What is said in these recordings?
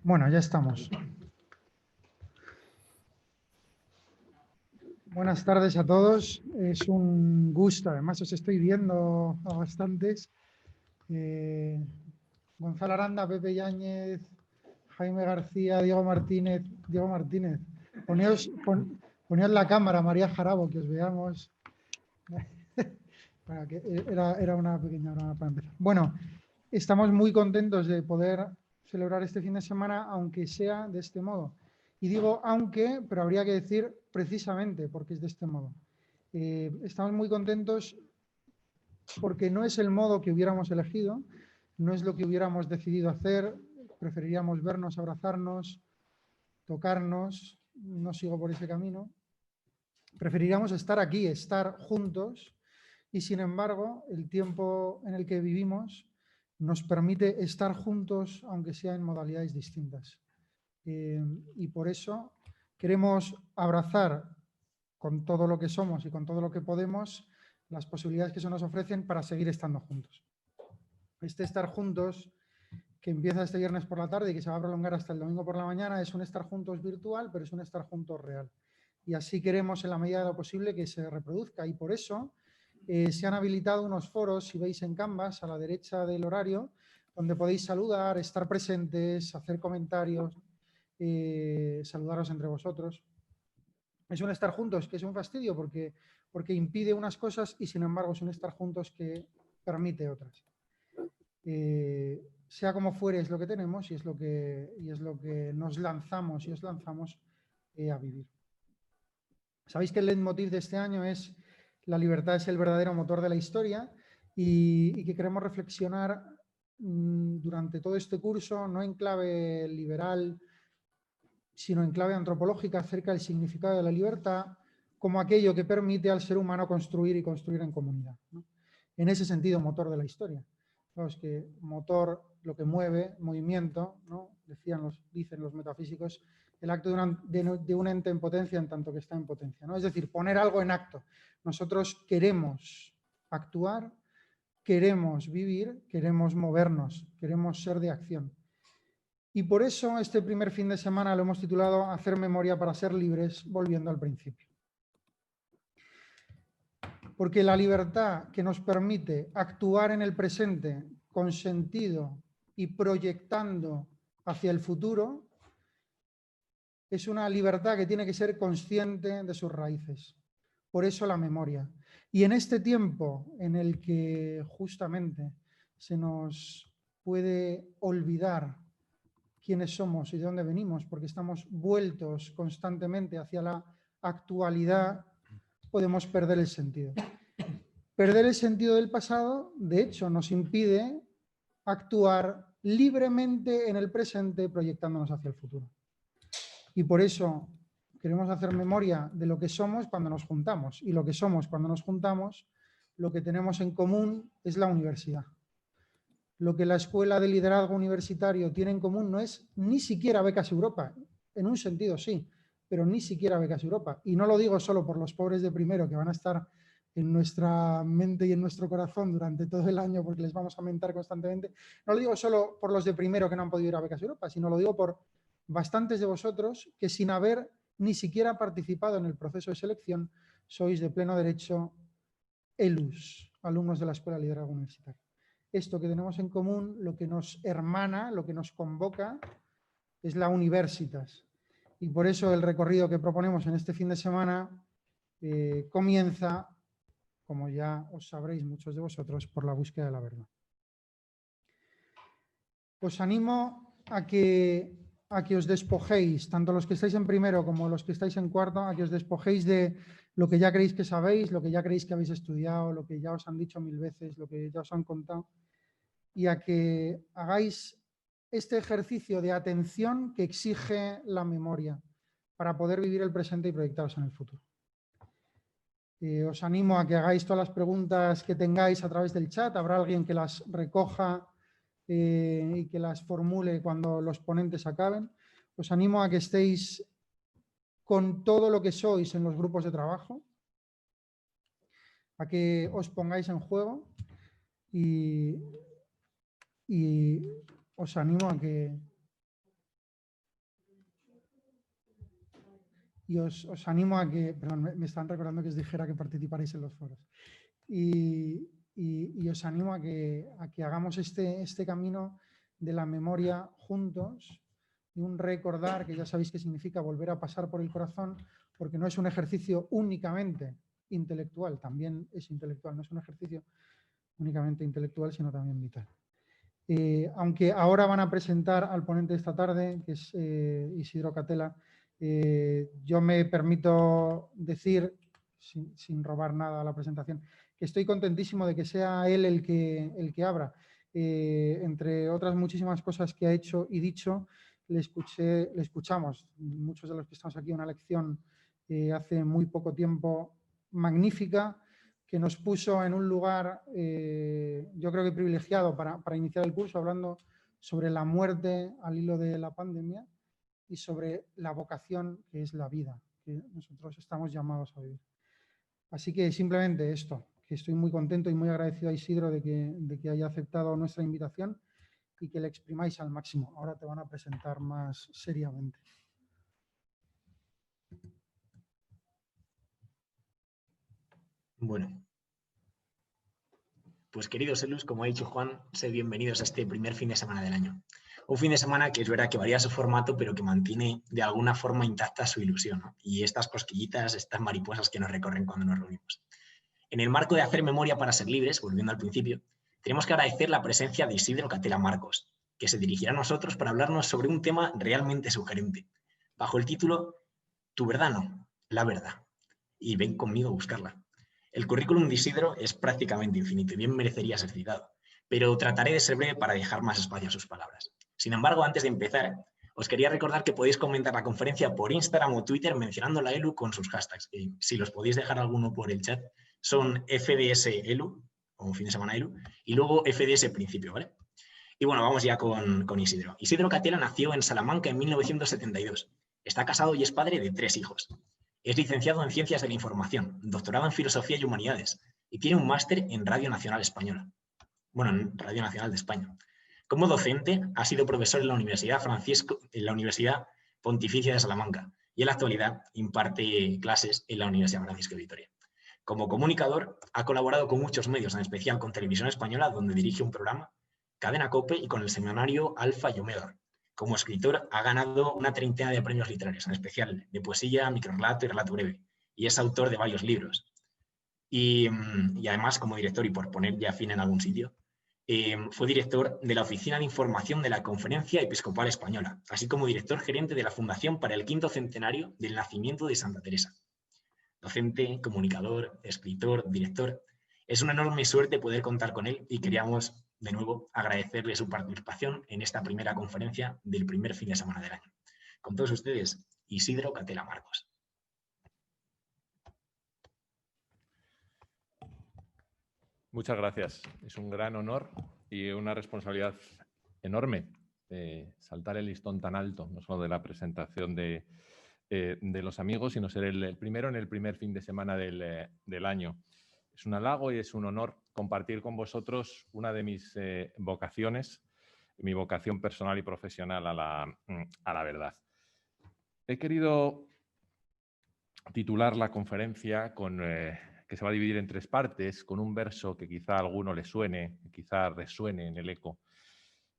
Bueno, ya estamos. Buenas tardes a todos. Es un gusto, además os estoy viendo a bastantes. Eh, Gonzalo Aranda, Pepe Yáñez, Jaime García, Diego Martínez. Diego Martínez. Poneos la cámara, María Jarabo, que os veamos. Para que era una pequeña broma para empezar. Bueno, estamos muy contentos de poder celebrar este fin de semana, aunque sea de este modo. Y digo aunque, pero habría que decir precisamente porque es de este modo. Estamos muy contentos porque no es el modo que hubiéramos elegido, no es lo que hubiéramos decidido hacer, preferiríamos vernos, abrazarnos, tocarnos, no sigo por ese camino. Preferiríamos estar aquí, estar juntos, y sin embargo, el tiempo en el que vivimos nos permite estar juntos, aunque sea en modalidades distintas. Y por eso queremos abrazar con todo lo que somos y con todo lo que podemos las posibilidades que se nos ofrecen para seguir estando juntos. Este estar juntos, que empieza este viernes por la tarde y que se va a prolongar hasta el domingo por la mañana, es un estar juntos virtual, pero es un estar juntos real. Y así queremos, en la medida de lo posible, que se reproduzca. Y por eso se han habilitado unos foros, si veis en Canvas, a la derecha del horario, donde podéis saludar, estar presentes, hacer comentarios, saludaros entre vosotros. Es un estar juntos que es un fastidio porque impide unas cosas y sin embargo es un estar juntos que permite otras. Sea como fuere es lo que tenemos y es lo que nos lanzamos y os lanzamos a vivir. Sabéis que el leitmotiv de este año es la libertad es el verdadero motor de la historia y que queremos reflexionar durante todo este curso, no en clave liberal, sino en clave antropológica acerca del significado de la libertad como aquello que permite al ser humano construir y construir en comunidad, ¿no? En ese sentido, motor de la historia. Claro, es que motor, lo que mueve, movimiento, ¿no? Dicen los metafísicos, el acto de un ente en potencia en tanto que está en potencia, ¿no? Es decir, poner algo en acto. Nosotros queremos actuar, queremos vivir, queremos movernos, queremos ser de acción. Y por eso este primer fin de semana lo hemos titulado Hacer memoria para ser libres, volviendo al principio. Porque la libertad que nos permite actuar en el presente con sentido y proyectando hacia el futuro es una libertad que tiene que ser consciente de sus raíces. Por eso la memoria. Y en este tiempo en el que justamente se nos puede olvidar quiénes somos y de dónde venimos, porque estamos vueltos constantemente hacia la actualidad, podemos perder el sentido. Perder el sentido del pasado, de hecho, nos impide actuar libremente en el presente proyectándonos hacia el futuro. Y por eso queremos hacer memoria de lo que somos cuando nos juntamos. Y lo que somos cuando nos juntamos, lo que tenemos en común es la universidad. Lo que la Escuela de Liderazgo Universitario tiene en común no es ni siquiera becas Europa. En un sentido sí, pero ni siquiera becas Europa. Y no lo digo solo por los pobres de primero que van a estar en nuestra mente y en nuestro corazón durante todo el año porque les vamos a mentar constantemente. No lo digo solo por los de primero que no han podido ir a becas Europa, sino lo digo por bastantes de vosotros que sin haber ni siquiera participado en el proceso de selección sois de pleno derecho ELUs, alumnos de la Escuela de Liderazgo Universitario. Esto que tenemos en común, lo que nos hermana, lo que nos convoca, es la Universitas. Y por eso el recorrido que proponemos en este fin de semana comienza, como ya os sabréis muchos de vosotros, por la búsqueda de la verdad. Os animo a que os despojéis, tanto los que estáis en primero como los que estáis en cuarto, a que os despojéis de lo que ya creéis que sabéis, lo que ya creéis que habéis estudiado, lo que ya os han dicho 1000 veces, lo que ya os han contado, y a que hagáis este ejercicio de atención que exige la memoria para poder vivir el presente y proyectaros en el futuro. Os animo a que hagáis todas las preguntas que tengáis a través del chat. Habrá alguien que las recoja y que las formule cuando los ponentes acaben. Os animo a que estéis con todo lo que sois en los grupos de trabajo, a que os pongáis en juego y os animo a que y os animo a que, perdón, me están recordando que os dijera que participaréis en los foros, y os animo a que hagamos este camino de la memoria juntos, y un recordar, que ya sabéis que significa volver a pasar por el corazón, porque no es un ejercicio únicamente intelectual, también es intelectual, no es un ejercicio únicamente intelectual, sino también vital. Aunque ahora van a presentar al ponente de esta tarde, que es Isidro Catela, yo me permito decir, sin robar nada a la presentación, que estoy contentísimo de que sea él el que abra. Entre otras muchísimas cosas que ha hecho y dicho, le escuchamos, muchos de los que estamos aquí, una lección hace muy poco tiempo magnífica, que nos puso en un lugar, yo creo que privilegiado para iniciar el curso, hablando sobre la muerte al hilo de la pandemia y sobre la vocación que es la vida, que nosotros estamos llamados a vivir. Así que simplemente esto, que estoy muy contento y muy agradecido a Isidro de que haya aceptado nuestra invitación y que le exprimáis al máximo. Ahora te van a presentar más seriamente. Bueno, pues queridos Elus, como ha dicho Juan, sed bienvenidos a este primer fin de semana del año. Un fin de semana que es verdad que varía su formato, pero que mantiene de alguna forma intacta su ilusión, ¿no? Y estas cosquillitas, estas mariposas que nos recorren cuando nos reunimos. En el marco de hacer memoria para ser libres, volviendo al principio, tenemos que agradecer la presencia de Isidro Catela Marcos, que se dirigirá a nosotros para hablarnos sobre un tema realmente sugerente, bajo el título Tu verdad no, la verdad. Y ven conmigo a buscarla. El currículum de Isidro es prácticamente infinito y bien merecería ser citado, pero trataré de ser breve para dejar más espacio a sus palabras. Sin embargo, antes de empezar, os quería recordar que podéis comentar la conferencia por Instagram o Twitter mencionando la ELU con sus hashtags. Y si los podéis dejar alguno por el chat, son FDS ELU, o fin de semana ELU, y luego FDS Principio, ¿vale? Y bueno, vamos ya con Isidro. Isidro Catela nació en Salamanca en 1972. Está casado y es padre de 3 hijos. Es licenciado en Ciencias de la Información, doctorado en Filosofía y Humanidades, y tiene un máster en Radio Nacional Española. Bueno, en Radio Nacional de España. Como docente, ha sido profesor en la Universidad Pontificia de Salamanca, y en la actualidad imparte clases en la Universidad Francisco de Vitoria. Como comunicador, ha colaborado con muchos medios, en especial con Televisión Española, donde dirige un programa, Cadena COPE, y con el semanario Alfa y Omega. Como escritor, ha ganado una treintena de premios literarios, en especial de poesía, microrrelato y relato breve, y es autor de varios libros. Y además, como director, y por poner ya fin en algún sitio, fue director de la Oficina de Información de la Conferencia Episcopal Española, así como director gerente de la Fundación para el 5º centenario del nacimiento de Santa Teresa. Docente, comunicador, escritor, director. Es una enorme suerte poder contar con él y queríamos, de nuevo, agradecerle su participación en esta primera conferencia del primer fin de semana del año. Con todos ustedes, Isidro Catela Marcos. Muchas gracias. Es un gran honor y una responsabilidad enorme saltar el listón tan alto, no solo de la presentación de los amigos, sino ser el primero en el primer fin de semana del año. Es un halago y es un honor compartir con vosotros una de mis vocaciones, mi vocación personal y profesional a la verdad. He querido titular la conferencia que se va a dividir en 3 partes, con un verso que quizá a alguno le suene, quizá resuene en el eco.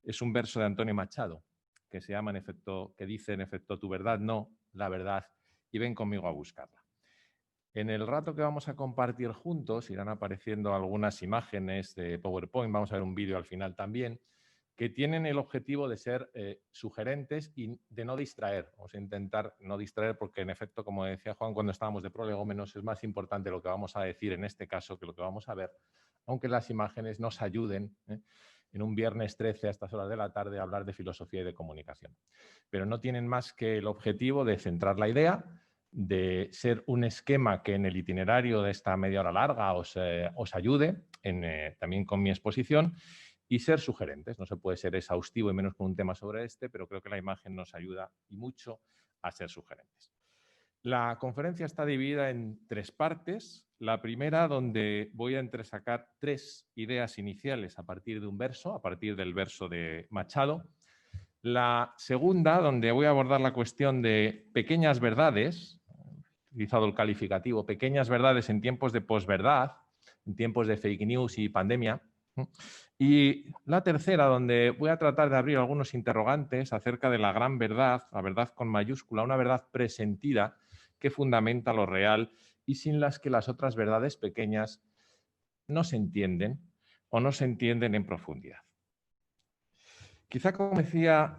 Es un verso de Antonio Machado, que se llama, en efecto, que dice, en efecto, tu verdad no, la verdad, y ven conmigo a buscarla. En el rato que vamos a compartir juntos, irán apareciendo algunas imágenes de PowerPoint, vamos a ver un vídeo al final también, que tienen el objetivo de ser sugerentes y de no distraer. Vamos a intentar no distraer porque, en efecto, como decía Juan cuando estábamos de prolegómenos, es más importante lo que vamos a decir en este caso que lo que vamos a ver, aunque las imágenes nos ayuden en un viernes 13 a estas horas de la tarde a hablar de filosofía y de comunicación. Pero no tienen más que el objetivo de centrar la idea, de ser un esquema que en el itinerario de esta media hora larga os ayude, también con mi exposición, y ser sugerentes. No se puede ser exhaustivo y menos con un tema sobre este, pero creo que la imagen nos ayuda y mucho a ser sugerentes. La conferencia está dividida en 3 partes. La primera, donde voy a entresacar 3 ideas iniciales a partir de un verso, a partir del verso de Machado. La segunda, donde voy a abordar la cuestión de pequeñas verdades, utilizado el calificativo, pequeñas verdades en tiempos de posverdad, en tiempos de fake news y pandemia. Y la tercera, donde voy a tratar de abrir algunos interrogantes acerca de la gran verdad, la verdad con mayúscula, una verdad presentida que fundamenta lo real y sin las que las otras verdades pequeñas no se entienden o no se entienden en profundidad. Quizá, como decía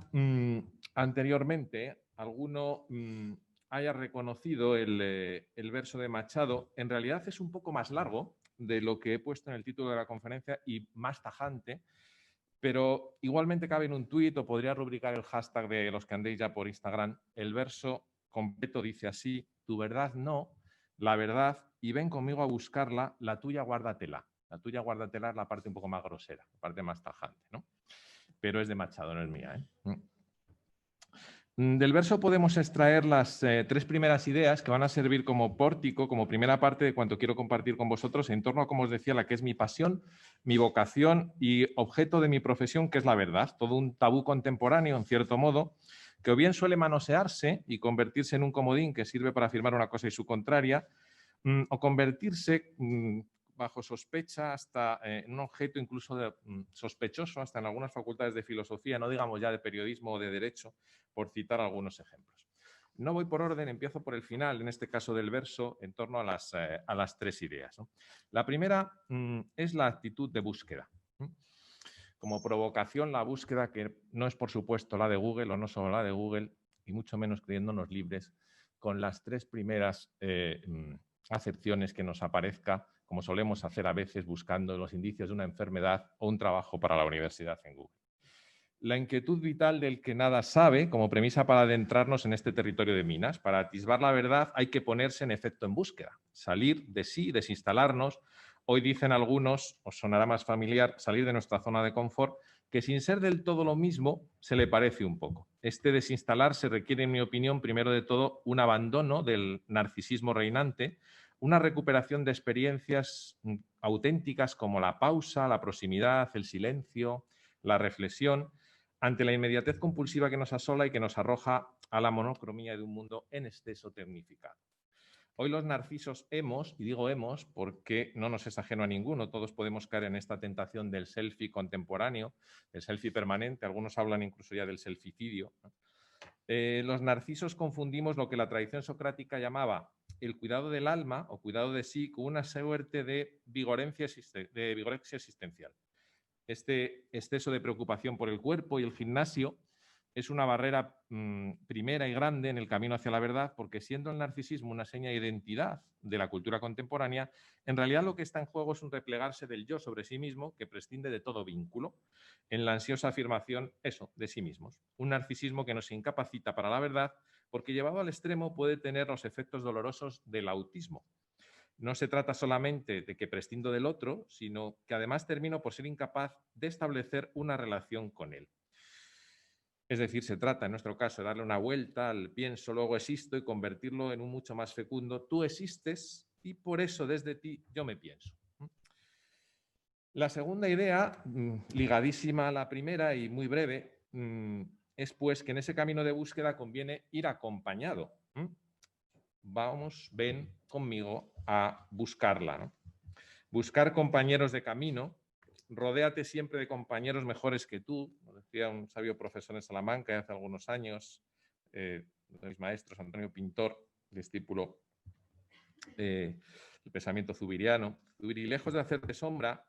anteriormente, alguno haya reconocido el verso de Machado. En realidad es un poco más largo de lo que he puesto en el título de la conferencia y más tajante, pero igualmente cabe en un tuit o podría rubricar el hashtag de los que andéis ya por Instagram. El verso completo dice así: tu verdad no, la verdad, y ven conmigo a buscarla, la tuya guárdatela. La tuya guárdatela es la parte un poco más grosera, la parte más tajante, ¿no? Pero es de Machado, no es mía, ¿eh? Del verso podemos extraer las tres primeras ideas que van a servir como pórtico, como primera parte de cuanto quiero compartir con vosotros en torno a, como os decía, la que es mi pasión, mi vocación y objeto de mi profesión, que es la verdad. Todo un tabú contemporáneo, en cierto modo, que o bien suele manosearse y convertirse en un comodín que sirve para afirmar una cosa y su contraria, o convertirse bajo sospecha hasta en un objeto incluso sospechoso, hasta en algunas facultades de filosofía, no digamos ya de periodismo o de derecho, por citar algunos ejemplos. No voy por orden, empiezo por el final, en este caso del verso, en torno a las tres ideas, ¿no? La primera es la actitud de búsqueda. Como provocación, la búsqueda, que no es por supuesto la de Google o no solo la de Google, y mucho menos creyéndonos libres, con las tres primeras acepciones que nos aparezca, como solemos hacer a veces buscando los indicios de una enfermedad o un trabajo para la universidad en Google. La inquietud vital del que nada sabe, como premisa para adentrarnos en este territorio de minas. Para atisbar la verdad hay que ponerse en efecto en búsqueda, salir de sí, desinstalarnos. Hoy dicen algunos, os sonará más familiar, salir de nuestra zona de confort, que sin ser del todo lo mismo, se le parece un poco. Este desinstalarse requiere, en mi opinión, primero de todo, un abandono del narcisismo reinante, una recuperación de experiencias auténticas como la pausa, la proximidad, el silencio, la reflexión, ante la inmediatez compulsiva que nos asola y que nos arroja a la monocromía de un mundo en exceso tecnificado. Hoy los narcisos hemos, y digo hemos porque no nos es ajeno a ninguno, todos podemos caer en esta tentación del selfie contemporáneo, del selfie permanente, algunos hablan incluso ya del selficidio. Los narcisos confundimos lo que la tradición socrática llamaba el cuidado del alma o cuidado de sí con una suerte de vigorexia existencial. Este exceso de preocupación por el cuerpo y el gimnasio es una barrera primera y grande en el camino hacia la verdad, porque siendo el narcisismo una seña de identidad de la cultura contemporánea, en realidad lo que está en juego es un replegarse del yo sobre sí mismo que prescinde de todo vínculo en la ansiosa afirmación, eso, de sí mismos. Un narcisismo que nos incapacita para la verdad, porque llevado al extremo puede tener los efectos dolorosos del autismo. No se trata solamente de que prescindo del otro, sino que además termino por ser incapaz de establecer una relación con él. Es decir, se trata, en nuestro caso, de darle una vuelta al pienso, luego existo y convertirlo en un mucho más fecundo. Tú existes y por eso desde ti yo me pienso. La segunda idea, ligadísima a la primera y muy breve, es pues que en ese camino de búsqueda conviene ir acompañado. Vamos, ven conmigo a buscarla, ¿no? Buscar compañeros de camino. Rodéate siempre de compañeros mejores que tú, lo decía un sabio profesor en Salamanca hace algunos años, de mis maestros, Antonio Pintor, discípulo del pensamiento zubiriano. Zubiri, lejos de hacerte sombra,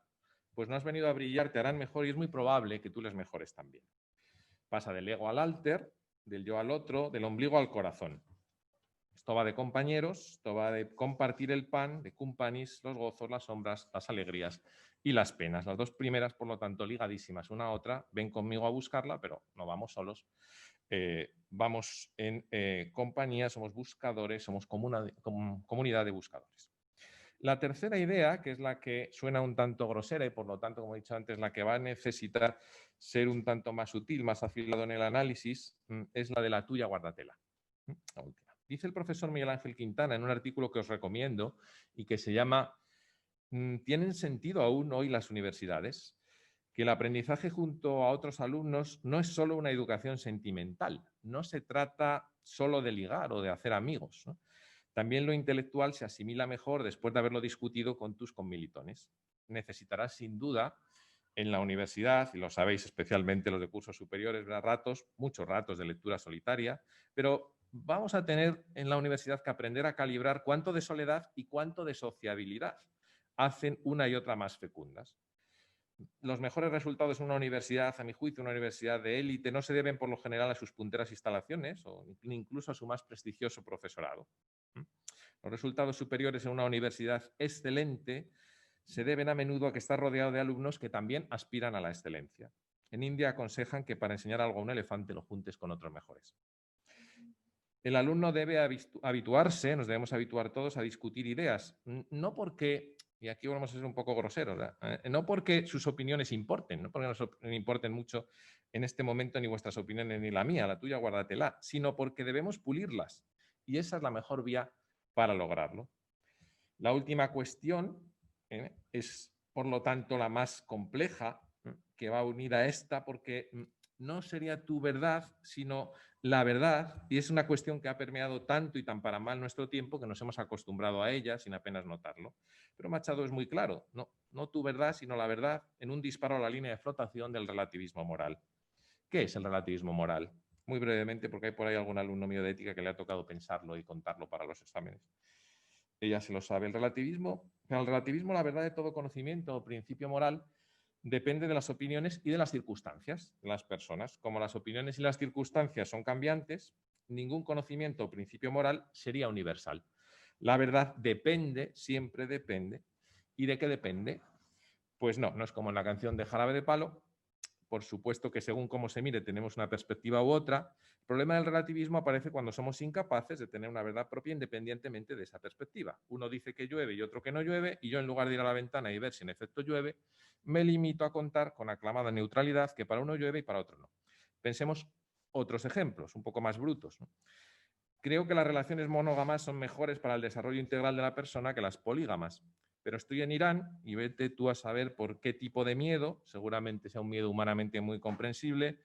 pues no has venido a brillar, te harán mejor y es muy probable que tú les mejores también. Pasa del ego al alter, del yo al otro, del ombligo al corazón. Esto va de compañeros, esto va de compartir el pan, de companis, los gozos, las sombras, las alegrías y las penas. Las dos primeras, por lo tanto, ligadísimas una a otra. Ven conmigo a buscarla, pero no vamos solos. Vamos en compañía, somos buscadores, somos comunidad de buscadores. La tercera idea, que es la que suena un tanto grosera y por lo tanto, como he dicho antes, la que va a necesitar ser un tanto más sutil, más afilado en el análisis, es la de la tuya guárdatela. La última. Dice el profesor Miguel Ángel Quintana en un artículo que os recomiendo y que se llama ¿tienen sentido aún hoy las universidades? Que el aprendizaje junto a otros alumnos no es solo una educación sentimental, no se trata solo de ligar o de hacer amigos, ¿no? También lo intelectual se asimila mejor después de haberlo discutido con tus commilitones. Necesitarás sin duda en la universidad, y lo sabéis especialmente los de cursos superiores, ratos, muchos ratos de lectura solitaria, pero vamos a tener en la universidad que aprender a calibrar cuánto de soledad y cuánto de sociabilidad hacen una y otra más fecundas. Los mejores resultados en una universidad, a mi juicio, una universidad de élite, no se deben por lo general a sus punteras instalaciones o incluso a su más prestigioso profesorado. Los resultados superiores en una universidad excelente se deben a menudo a que está rodeado de alumnos que también aspiran a la excelencia. En India aconsejan que para enseñar algo a un elefante lo juntes con otros mejores. El alumno debe habituarse, nos debemos habituar todos a discutir ideas, no porque, y aquí vamos a ser un poco groseros, no porque sus opiniones importen, no porque nos importen mucho en este momento ni vuestras opiniones ni la mía, la tuya guárdatela, sino porque debemos pulirlas y esa es la mejor vía para lograrlo. La última cuestión es, por lo tanto, la más compleja que va unida a esta porque no sería tu verdad, sino la verdad, y es una cuestión que ha permeado tanto y tan para mal nuestro tiempo que nos hemos acostumbrado a ella sin apenas notarlo. Pero Machado es muy claro, no tu verdad, sino la verdad, en un disparo a la línea de flotación del relativismo moral. ¿Qué es el relativismo moral? Muy brevemente, porque hay por ahí algún alumno mío de ética que le ha tocado pensarlo y contarlo para los exámenes. Ella se lo sabe. El relativismo, la verdad de todo conocimiento o principio moral, depende de las opiniones y de las circunstancias de las personas. Como las opiniones y las circunstancias son cambiantes, ningún conocimiento o principio moral sería universal. La verdad depende, siempre depende. ¿Y de qué depende? Pues no es como en la canción de Jarabe de Palo. Por supuesto que según cómo se mire tenemos una perspectiva u otra. El problema del relativismo aparece cuando somos incapaces de tener una verdad propia independientemente de esa perspectiva. Uno dice que llueve y otro que no llueve, y yo en lugar de ir a la ventana y ver si en efecto llueve, me limito a contar con aclamada neutralidad que para uno llueve y para otro no. Pensemos otros ejemplos, un poco más brutos. Creo que las relaciones monógamas son mejores para el desarrollo integral de la persona que las polígamas. Pero estoy en Irán y vete tú a saber por qué tipo de miedo, seguramente sea un miedo humanamente muy comprensible,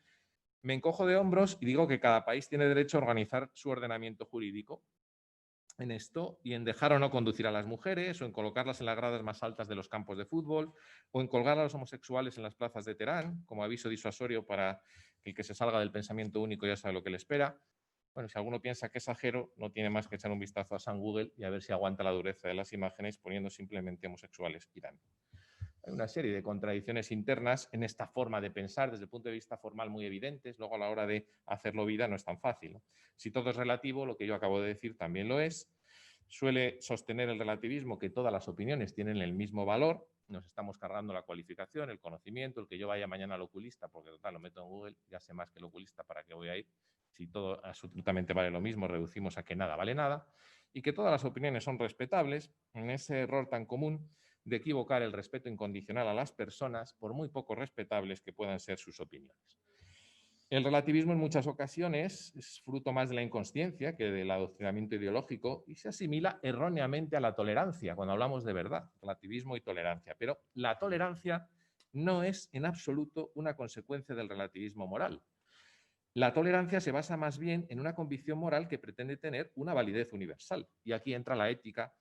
me encojo de hombros y digo que cada país tiene derecho a organizar su ordenamiento jurídico en esto y en dejar o no conducir a las mujeres o en colocarlas en las gradas más altas de los campos de fútbol o en colgar a los homosexuales en las plazas de Teherán como aviso disuasorio para que el que se salga del pensamiento único ya sabe lo que le espera. Bueno, si alguno piensa que exagero, no tiene más que echar un vistazo a San Google y a ver si aguanta la dureza de las imágenes poniendo simplemente homosexuales Irán. Hay una serie de contradicciones internas en esta forma de pensar desde el punto de vista formal muy evidentes. Luego, a la hora de hacerlo vida no es tan fácil, ¿no? Si todo es relativo, lo que yo acabo de decir también lo es. Suele sostener el relativismo que todas las opiniones tienen el mismo valor. Nos estamos cargando la cualificación, el conocimiento, el que yo vaya mañana al oculista, porque total, lo meto en Google, ya sé más que el oculista, ¿para qué voy a ir? Si todo absolutamente vale lo mismo, reducimos a que nada vale nada. Y que todas las opiniones son respetables, en ese error tan común de equivocar el respeto incondicional a las personas, por muy poco respetables que puedan ser sus opiniones. El relativismo en muchas ocasiones es fruto más de la inconsciencia que del adoctrinamiento ideológico y se asimila erróneamente a la tolerancia cuando hablamos de verdad, relativismo y tolerancia. Pero la tolerancia no es en absoluto una consecuencia del relativismo moral. La tolerancia se basa más bien en una convicción moral que pretende tener una validez universal. Y aquí entra la ética,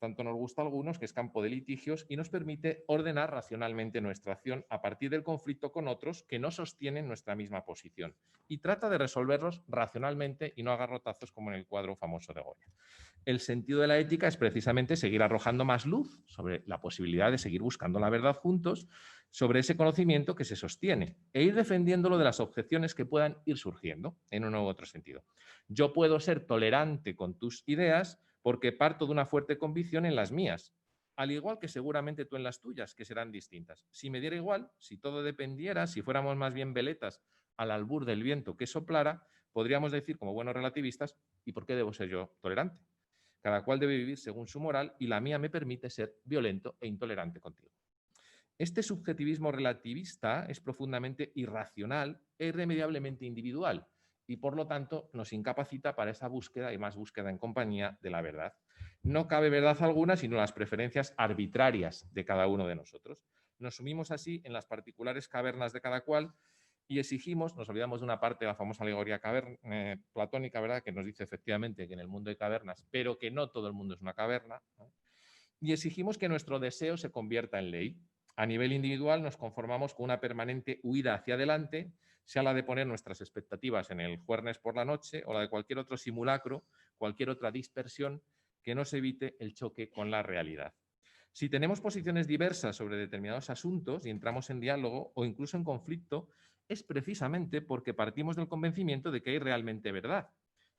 tanto nos gusta a algunos, que es campo de litigios y nos permite ordenar racionalmente nuestra acción a partir del conflicto con otros que no sostienen nuestra misma posición y trata de resolverlos racionalmente y no a garrotazos como en el cuadro famoso de Goya. El sentido de la ética es precisamente seguir arrojando más luz sobre la posibilidad de seguir buscando la verdad juntos, sobre ese conocimiento que se sostiene e ir defendiéndolo de las objeciones que puedan ir surgiendo en uno u otro sentido. Yo puedo ser tolerante con tus ideas porque parto de una fuerte convicción en las mías, al igual que seguramente tú en las tuyas, que serán distintas. Si me diera igual, si todo dependiera, si fuéramos más bien veletas al albur del viento que soplara, podríamos decir como buenos relativistas, ¿y por qué debo ser yo tolerante? Cada cual debe vivir según su moral y la mía me permite ser violento e intolerante contigo. Este subjetivismo relativista es profundamente irracional e irremediablemente individual y, por lo tanto, nos incapacita para esa búsqueda y más búsqueda en compañía de la verdad. No cabe verdad alguna sino las preferencias arbitrarias de cada uno de nosotros. Nos sumimos así en las particulares cavernas de cada cual Y exigimos, nos olvidamos de una parte de la famosa alegoría platónica, ¿verdad?, que nos dice efectivamente que en el mundo hay cavernas, pero que no todo el mundo es una caverna, ¿no? Y exigimos que nuestro deseo se convierta en ley. A nivel individual nos conformamos con una permanente huida hacia adelante, sea la de poner nuestras expectativas en el jueves por la noche o la de cualquier otro simulacro, cualquier otra dispersión que nos evite el choque con la realidad. Si tenemos posiciones diversas sobre determinados asuntos y entramos en diálogo o incluso en conflicto, es precisamente porque partimos del convencimiento de que hay realmente verdad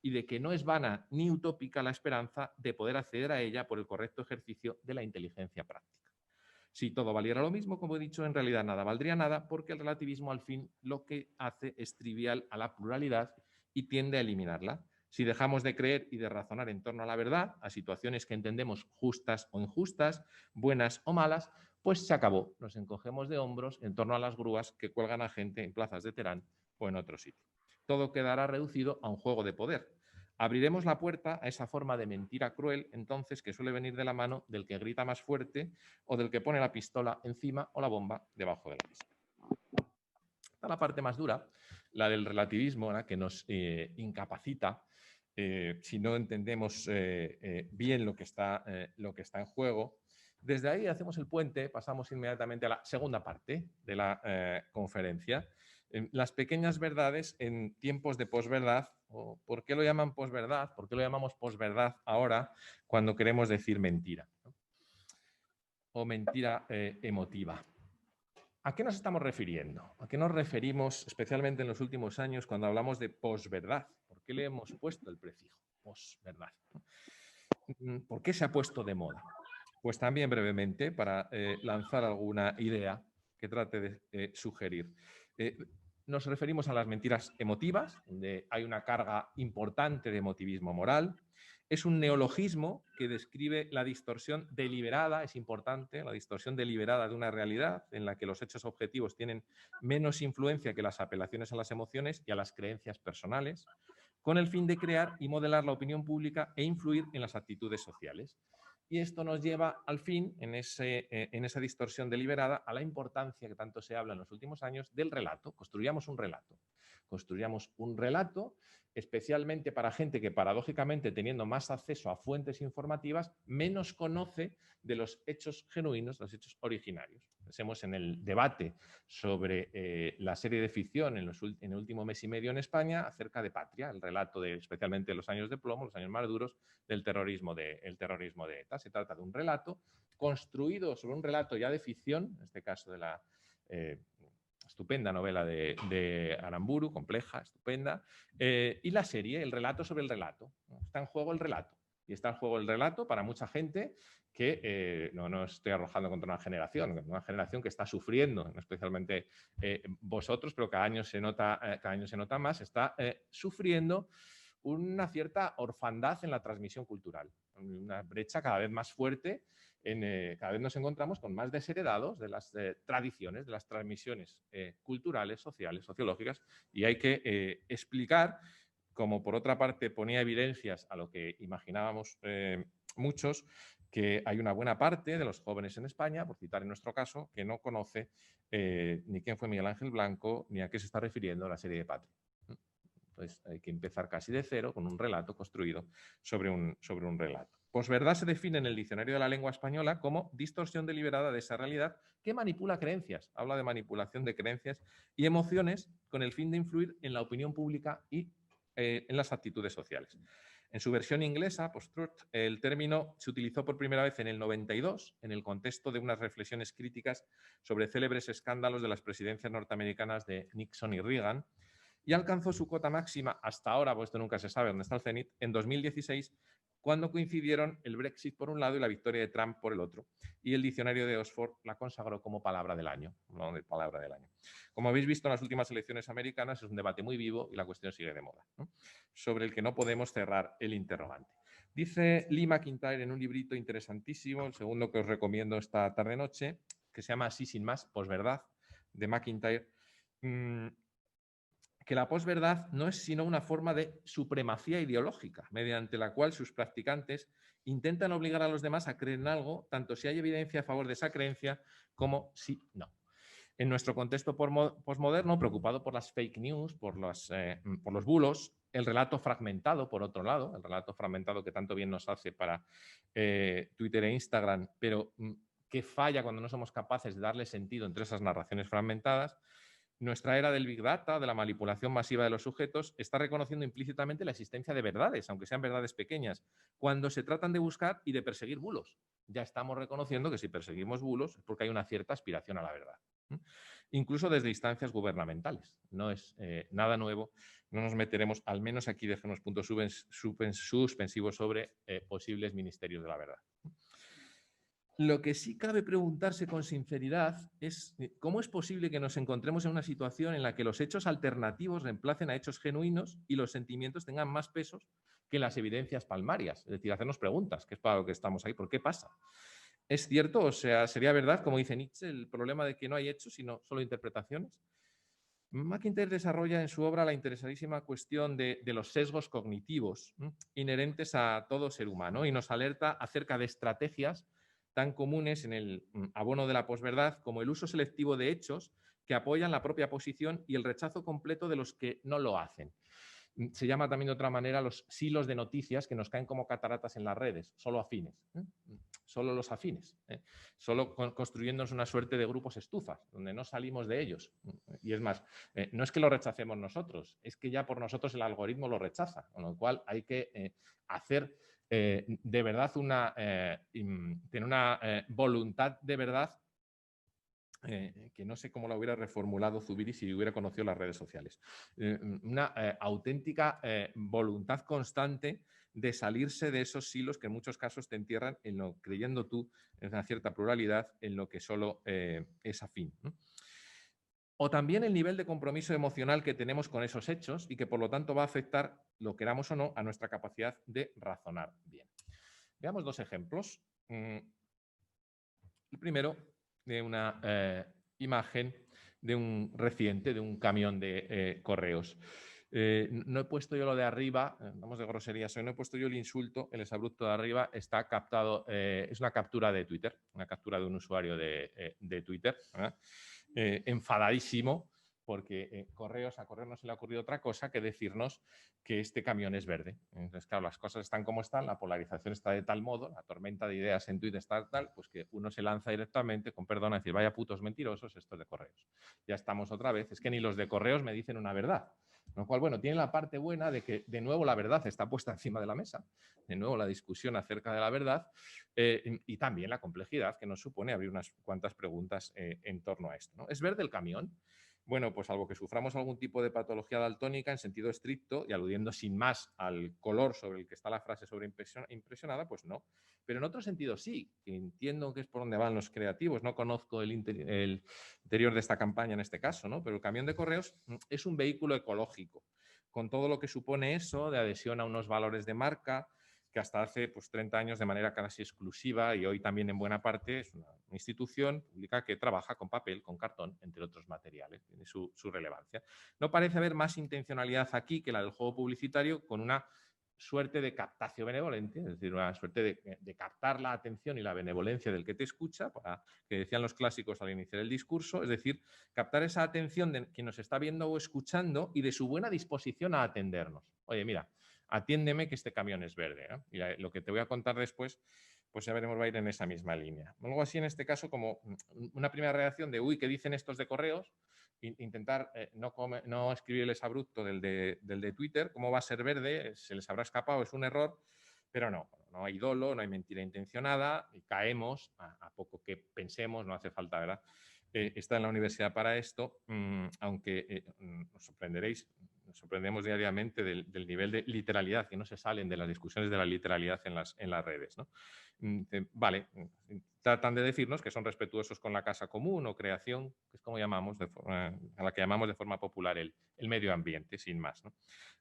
y de que no es vana ni utópica la esperanza de poder acceder a ella por el correcto ejercicio de la inteligencia práctica. Si todo valiera lo mismo, como he dicho, en realidad nada valdría nada, porque el relativismo al fin lo que hace es trivial a la pluralidad y tiende a eliminarla. Si dejamos de creer y de razonar en torno a la verdad, a situaciones que entendemos justas o injustas, buenas o malas, pues se acabó. Nos encogemos de hombros en torno a las grúas que cuelgan a gente en plazas de Terán o en otro sitio. Todo quedará reducido a un juego de poder. Abriremos la puerta a esa forma de mentira cruel, entonces, que suele venir de la mano del que grita más fuerte o del que pone la pistola encima o la bomba debajo de la mesa. Está la parte más dura, la del relativismo, ¿no?, que nos incapacita si no entendemos bien lo que está en juego. Desde ahí hacemos el puente, pasamos inmediatamente a la segunda parte de la conferencia. Las pequeñas verdades en tiempos de posverdad. ¿Por qué lo llaman posverdad? ¿Por qué lo llamamos posverdad ahora cuando queremos decir mentira, ¿no?, o mentira emotiva? ¿A qué nos estamos refiriendo? ¿A qué nos referimos especialmente en los últimos años cuando hablamos de posverdad? ¿Por qué le hemos puesto el prefijo posverdad? ¿Por qué se ha puesto de moda? Pues también brevemente, para lanzar alguna idea que trate de sugerir. Nos referimos a las mentiras emotivas, donde hay una carga importante de emotivismo moral. Es un neologismo que describe la distorsión deliberada, es importante, la distorsión deliberada de una realidad en la que los hechos objetivos tienen menos influencia que las apelaciones a las emociones y a las creencias personales, con el fin de crear y modelar la opinión pública e influir en las actitudes sociales. Y esto nos lleva, al fin, en esa distorsión deliberada, a la importancia que tanto se habla en los últimos años del relato. Construyamos un relato. Construyamos un relato especialmente para gente que, paradójicamente, teniendo más acceso a fuentes informativas, menos conoce de los hechos genuinos, los hechos originarios. Pensemos en el debate sobre la serie de ficción en el último mes y medio en España acerca de Patria, el relato de, especialmente de los años de plomo, los años más duros del terrorismo de ETA. Se trata de un relato construido sobre un relato ya de ficción, en este caso de la estupenda novela de Aramburu, compleja, estupenda, y la serie, el relato sobre el relato. Está en juego el relato. Y está en juego el relato para mucha gente que no estoy arrojando contra una generación que está sufriendo, no especialmente vosotros, pero cada año se nota más, está sufriendo una cierta orfandad en la transmisión cultural, una brecha cada vez más fuerte. Cada vez nos encontramos con más desheredados de las tradiciones, de las transmisiones culturales, sociales, sociológicas, y hay que explicar, como por otra parte ponía evidencias a lo que imaginábamos muchos, que hay una buena parte de los jóvenes en España, por citar en nuestro caso, que no conoce ni quién fue Miguel Ángel Blanco, ni a qué se está refiriendo la serie de Patria. Entonces hay que empezar casi de cero con un relato construido sobre un relato. Posverdad se define en el Diccionario de la Lengua Española como distorsión deliberada de esa realidad que manipula creencias. Habla de manipulación de creencias y emociones con el fin de influir en la opinión pública y en las actitudes sociales. En su versión inglesa, post-truth, el término se utilizó por primera vez en el 92 en el contexto de unas reflexiones críticas sobre célebres escándalos de las presidencias norteamericanas de Nixon y Reagan, y alcanzó su cota máxima hasta ahora, pues esto nunca se sabe dónde está el cenit, en 2016, cuando coincidieron el Brexit por un lado y la victoria de Trump por el otro. Y el diccionario de Oxford la consagró como palabra del año. No de palabra del año. Como habéis visto en las últimas elecciones americanas, es un debate muy vivo y la cuestión sigue de moda, ¿no?, sobre el que no podemos cerrar el interrogante. Dice Lee McIntyre en un librito interesantísimo, el segundo que os recomiendo esta tarde-noche, que se llama Así sin más, posverdad, de McIntyre, que la posverdad no es sino una forma de supremacía ideológica, mediante la cual sus practicantes intentan obligar a los demás a creer en algo, tanto si hay evidencia a favor de esa creencia como si no. En nuestro contexto posmoderno, preocupado por las fake news, por los bulos, el relato fragmentado, por otro lado, el relato fragmentado que tanto bien nos hace para Twitter e Instagram, pero que falla cuando no somos capaces de darle sentido entre esas narraciones fragmentadas, nuestra era del Big Data, de la manipulación masiva de los sujetos, está reconociendo implícitamente la existencia de verdades, aunque sean verdades pequeñas, cuando se tratan de buscar y de perseguir bulos. Ya estamos reconociendo que si perseguimos bulos es porque hay una cierta aspiración a la verdad. Incluso desde instancias gubernamentales. No es nada nuevo. No nos meteremos, al menos aquí dejemos puntos suspensivos sobre posibles ministerios de la verdad. Lo que sí cabe preguntarse con sinceridad es cómo es posible que nos encontremos en una situación en la que los hechos alternativos reemplacen a hechos genuinos y los sentimientos tengan más pesos que las evidencias palmarias. Es decir, hacernos preguntas, que es para lo que estamos ahí. ¿Por qué pasa? ¿Es cierto? O sea, ¿sería verdad, como dice Nietzsche, el problema de que no hay hechos, sino solo interpretaciones? McIntyre desarrolla en su obra la interesadísima cuestión de los sesgos cognitivos inherentes a todo ser humano y nos alerta acerca de estrategias tan comunes en el abono de la posverdad como el uso selectivo de hechos que apoyan la propia posición y el rechazo completo de los que no lo hacen. Se llama también de otra manera los silos de noticias que nos caen como cataratas en las redes, solo afines, solo los afines, solo construyéndonos una suerte de grupos estufas, donde no salimos de ellos. Y es más, no es que lo rechacemos nosotros, es que ya por nosotros el algoritmo lo rechaza, con lo cual hay que hacer de verdad tener una voluntad de verdad que no sé cómo la hubiera reformulado Zubiri si hubiera conocido las redes sociales. Una auténtica voluntad constante de salirse de esos silos que en muchos casos te entierran en lo, creyendo tú en una cierta pluralidad, en lo que solo es afín, ¿no? O también el nivel de compromiso emocional que tenemos con esos hechos y que por lo tanto va a afectar, lo queramos o no, a nuestra capacidad de razonar bien. Veamos dos ejemplos. El primero, de una imagen de un reciente, de un camión de correos. No he puesto yo lo de arriba, vamos de groserías hoy, no he puesto yo el insulto, el exabrupto de arriba está captado, es una captura de Twitter, una captura de un usuario de Twitter, enfadadísimo, porque a Correos no se le ha ocurrido otra cosa que decirnos que este camión es verde. Entonces, claro, las cosas están como están, la polarización está de tal modo, la tormenta de ideas en Twitter está tal, pues que uno se lanza directamente, con perdón, a decir, vaya putos mentirosos, esto es de Correos. Ya estamos otra vez, es que ni los de Correos me dicen una verdad. Lo cual, bueno, tiene la parte buena de que, de nuevo, la verdad está puesta encima de la mesa. De nuevo, la discusión acerca de la verdad y también la complejidad que nos supone abrir unas cuantas preguntas en torno a esto, ¿no? ¿Es verde el camión? Bueno, pues salvo que suframos algún tipo de patología daltónica en sentido estricto y aludiendo sin más al color sobre el que está la frase sobre impresionada, pues no. Pero en otro sentido sí, que entiendo que es por donde van los creativos. No conozco el interior de esta campaña en este caso, ¿no? Pero el camión de correos es un vehículo ecológico, con todo lo que supone eso de adhesión a unos valores de marca, que hasta hace 30 años de manera casi exclusiva y hoy también en buena parte es una institución pública que trabaja con papel, con cartón, entre otros materiales. Tiene su relevancia. No parece haber más intencionalidad aquí que la del juego publicitario con una suerte de captación benevolente, es decir, una suerte de captar la atención y la benevolencia del que te escucha, para que decían los clásicos al iniciar el discurso, es decir, captar esa atención de quien nos está viendo o escuchando y de su buena disposición a atendernos. Oye, mira, atiéndeme que este camión es verde, ¿eh? Y lo que te voy a contar después, pues ya veremos, va a ir en esa misma línea. Algo así en este caso como una primera reacción de, uy, ¿qué dicen estos de correos? Intentar no escribir el exabrupto del de Twitter, ¿cómo va a ser verde? Se les habrá escapado, es un error, pero no hay dolo, no hay mentira intencionada, y caemos, a poco que pensemos, no hace falta, ¿verdad? Está en la universidad para esto, aunque os sorprendemos diariamente del nivel de literalidad, que no se salen de las discusiones de la literalidad en las redes, ¿no? Vale, tratan de decirnos que son respetuosos con la casa común o creación, que es como llamamos a la que llamamos de forma popular el medio ambiente, sin más, ¿no?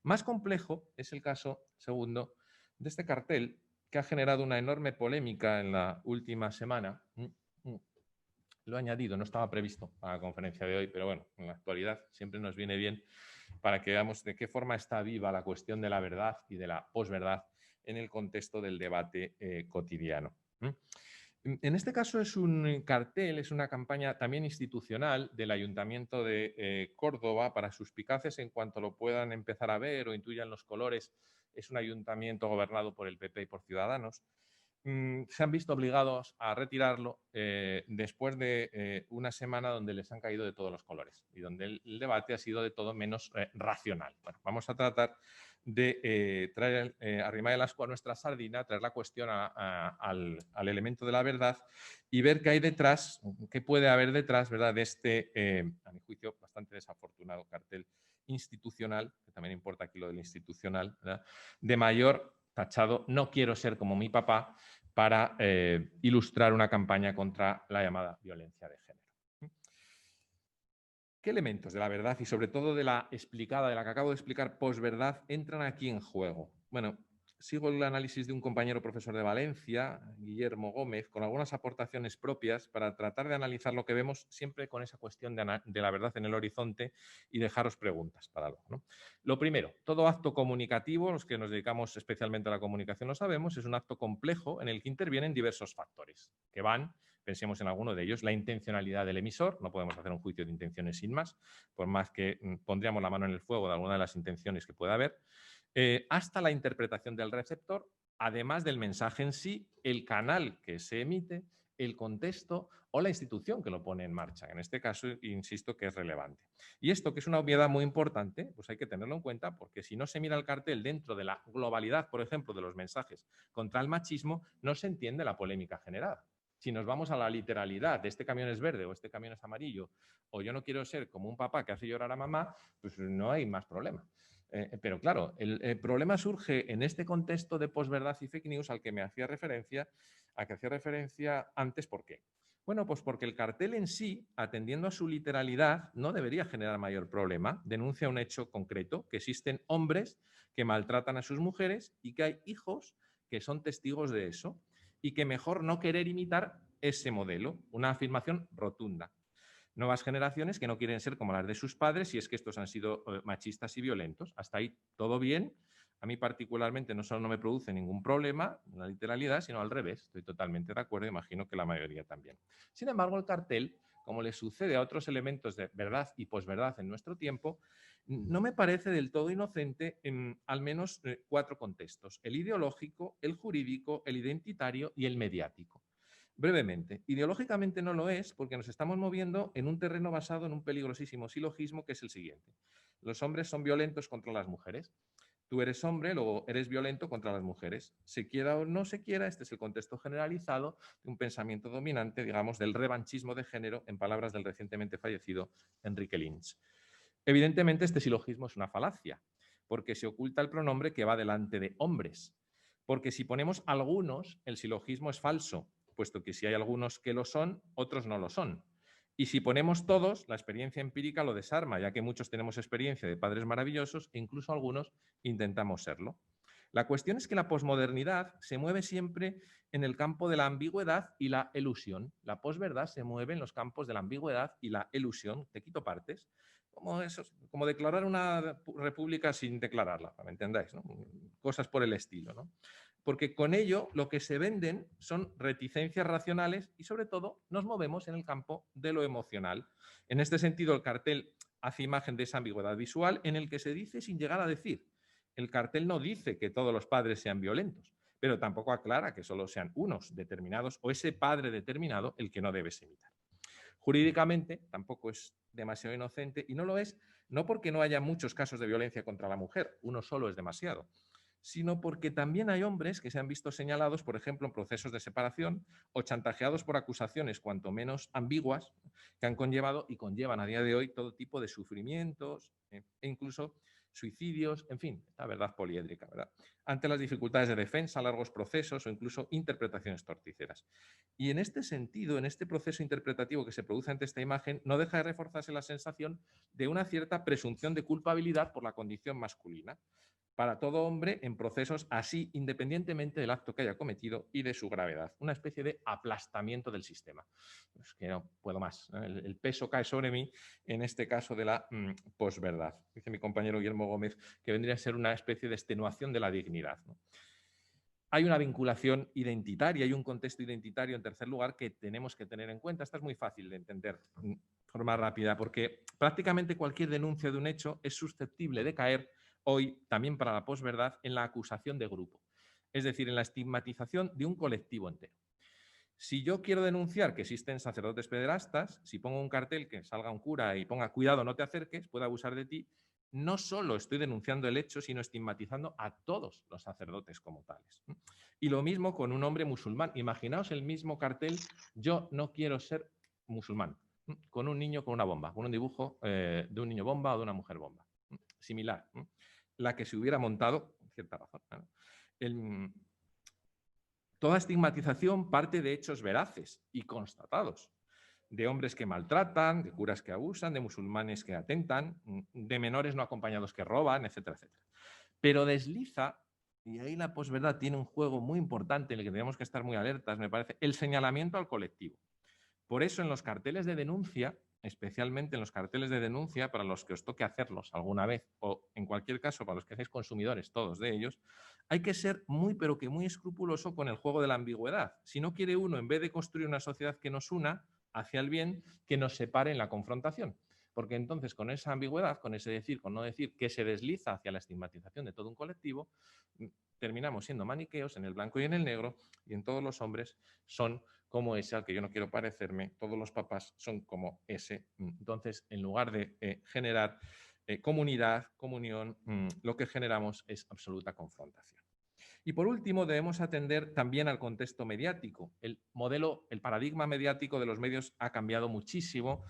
Más complejo es el caso, segundo, de este cartel que ha generado una enorme polémica en la última semana. Lo he añadido, no estaba previsto para la conferencia de hoy, pero bueno, en la actualidad siempre nos viene bien para que veamos de qué forma está viva la cuestión de la verdad y de la posverdad en el contexto del debate cotidiano. En este caso es un cartel, es una campaña también institucional del Ayuntamiento de Córdoba para suspicaces en cuanto lo puedan empezar a ver o intuyan los colores. Es un ayuntamiento gobernado por el PP y por Ciudadanos. Se han visto obligados a retirarlo después de una semana donde les han caído de todos los colores y donde el debate ha sido de todo menos racional. Bueno, vamos a tratar de traer, arrimar el ascua a nuestra sardina, traer la cuestión al elemento de la verdad y ver qué hay detrás, qué puede haber detrás, ¿verdad?, de este, a mi juicio, bastante desafortunado cartel institucional, que también importa aquí lo del institucional, ¿verdad?, de mayor tachado, no quiero ser como mi papá, para ilustrar una campaña contra la llamada violencia de género. ¿Qué elementos de la verdad y sobre todo de la explicada, de la que acabo de explicar, posverdad, entran aquí en juego? Bueno, sigo el análisis de un compañero profesor de Valencia, Guillermo Gómez, con algunas aportaciones propias para tratar de analizar lo que vemos siempre con esa cuestión de la verdad en el horizonte y dejaros preguntas para luego, ¿no? Lo primero, todo acto comunicativo, los que nos dedicamos especialmente a la comunicación lo sabemos, es un acto complejo en el que intervienen diversos factores que van. Pensemos en alguno de ellos, la intencionalidad del emisor, no podemos hacer un juicio de intenciones sin más, por más que pondríamos la mano en el fuego de alguna de las intenciones que pueda haber, hasta la interpretación del receptor, además del mensaje en sí, el canal que se emite, el contexto o la institución que lo pone en marcha. En este caso, insisto que es relevante. Y esto, que es una obviedad muy importante, pues hay que tenerlo en cuenta porque si no se mira el cartel dentro de la globalidad, por ejemplo, de los mensajes contra el machismo, no se entiende la polémica generada. Si nos vamos a la literalidad de este camión es verde o este camión es amarillo o yo no quiero ser como un papá que hace llorar a mamá, pues no hay más problema. Pero claro, el problema surge en este contexto de posverdad y fake news al que me hacía referencia, antes. ¿Por qué? Bueno, pues porque el cartel en sí, atendiendo a su literalidad, no debería generar mayor problema. Denuncia un hecho concreto, que existen hombres que maltratan a sus mujeres y que hay hijos que son testigos de eso y que mejor no querer imitar ese modelo. Una afirmación rotunda. Nuevas generaciones que no quieren ser como las de sus padres si es que estos han sido machistas y violentos. Hasta ahí todo bien. A mí particularmente no solo no me produce ningún problema la literalidad, sino al revés. Estoy totalmente de acuerdo, imagino que la mayoría también. Sin embargo, el cartel, como le sucede a otros elementos de verdad y posverdad en nuestro tiempo, no me parece del todo inocente en al menos 4 contextos: el ideológico, el jurídico, el identitario y el mediático. Brevemente, ideológicamente no lo es porque nos estamos moviendo en un terreno basado en un peligrosísimo silogismo que es el siguiente. Los hombres son violentos contra las mujeres. Tú eres hombre, luego eres violento contra las mujeres. Se quiera o no se quiera, este es el contexto generalizado de un pensamiento dominante, digamos, del revanchismo de género, en palabras del recientemente fallecido Enrique Lynch. Evidentemente, este silogismo es una falacia, porque se oculta el pronombre que va delante de hombres. Porque si ponemos algunos, el silogismo es falso, puesto que si hay algunos que lo son, otros no lo son. Y si ponemos todos, la experiencia empírica lo desarma, ya que muchos tenemos experiencia de padres maravillosos e incluso algunos intentamos serlo. La cuestión es que la posmodernidad se mueve siempre en el campo de la ambigüedad y la elusión. La posverdad se mueve en los campos de la ambigüedad y la elusión. Te quito partes. Como declarar una república sin declararla, para que me entendáis, ¿no? Cosas por el estilo, ¿no? Porque con ello lo que se venden son reticencias racionales y sobre todo nos movemos en el campo de lo emocional. En este sentido, el cartel hace imagen de esa ambigüedad visual en el que se dice sin llegar a decir. El cartel no dice que todos los padres sean violentos, pero tampoco aclara que solo sean unos determinados o ese padre determinado el que no debes imitar. Jurídicamente tampoco es demasiado inocente y no lo es no porque no haya muchos casos de violencia contra la mujer, uno solo es demasiado, sino porque también hay hombres que se han visto señalados, por ejemplo, en procesos de separación o chantajeados por acusaciones cuanto menos ambiguas que han conllevado y conllevan a día de hoy todo tipo de sufrimientos e incluso suicidios, en fin, la verdad poliédrica, ¿verdad? Ante las dificultades de defensa, largos procesos o incluso interpretaciones torticeras. Y en este sentido, en este proceso interpretativo que se produce ante esta imagen, no deja de reforzarse la sensación de una cierta presunción de culpabilidad por la condición masculina para todo hombre en procesos así, independientemente del acto que haya cometido y de su gravedad. Una especie de aplastamiento del sistema. Es que no puedo más. El peso cae sobre mí en este caso de la posverdad. Dice mi compañero Guillermo Gómez que vendría a ser una especie de extenuación de la dignidad, ¿no? hay una vinculación identitaria, hay un contexto identitario en tercer lugar que tenemos que tener en cuenta. Esta es muy fácil de entender de forma rápida porque prácticamente cualquier denuncia de un hecho es susceptible de caer hoy, también para la posverdad, en la acusación de grupo, es decir, en la estigmatización de un colectivo entero. Si yo quiero denunciar que existen sacerdotes pederastas, si pongo un cartel que salga un cura y ponga cuidado, no te acerques, puede abusar de ti, no solo estoy denunciando el hecho, sino estigmatizando a todos los sacerdotes como tales. Y lo mismo con un hombre musulmán. Imaginaos el mismo cartel, yo no quiero ser musulmán, con un niño con una bomba, con un dibujo de un niño bomba o de una mujer bomba. Similar. La que se hubiera montado, por cierta razón, toda estigmatización parte de hechos veraces y constatados, de hombres que maltratan, de curas que abusan, de musulmanes que atentan, de menores no acompañados que roban, etcétera, etcétera. Pero desliza, y ahí la posverdad tiene un juego muy importante en el que tenemos que estar muy alertas, me parece, el señalamiento al colectivo. Por eso en los carteles de denuncia, especialmente en los carteles de denuncia, para los que os toque hacerlos alguna vez, o en cualquier caso para los que seáis consumidores, todos de ellos, hay que ser muy, pero que muy escrupuloso con el juego de la ambigüedad. Si no quiere uno, en vez de construir una sociedad que nos una hacia el bien, que nos separe en la confrontación. Porque entonces con esa ambigüedad, con ese decir, con no decir, que se desliza hacia la estigmatización de todo un colectivo, terminamos siendo maniqueos en el blanco y en el negro, y en todos los hombres son como ese al que yo no quiero parecerme, todos los papás son como ese. Entonces, en lugar de generar comunidad, comunión, lo que generamos es absoluta confrontación. Y por último, debemos atender también al contexto mediático. El modelo, el paradigma mediático de los medios ha cambiado muchísimo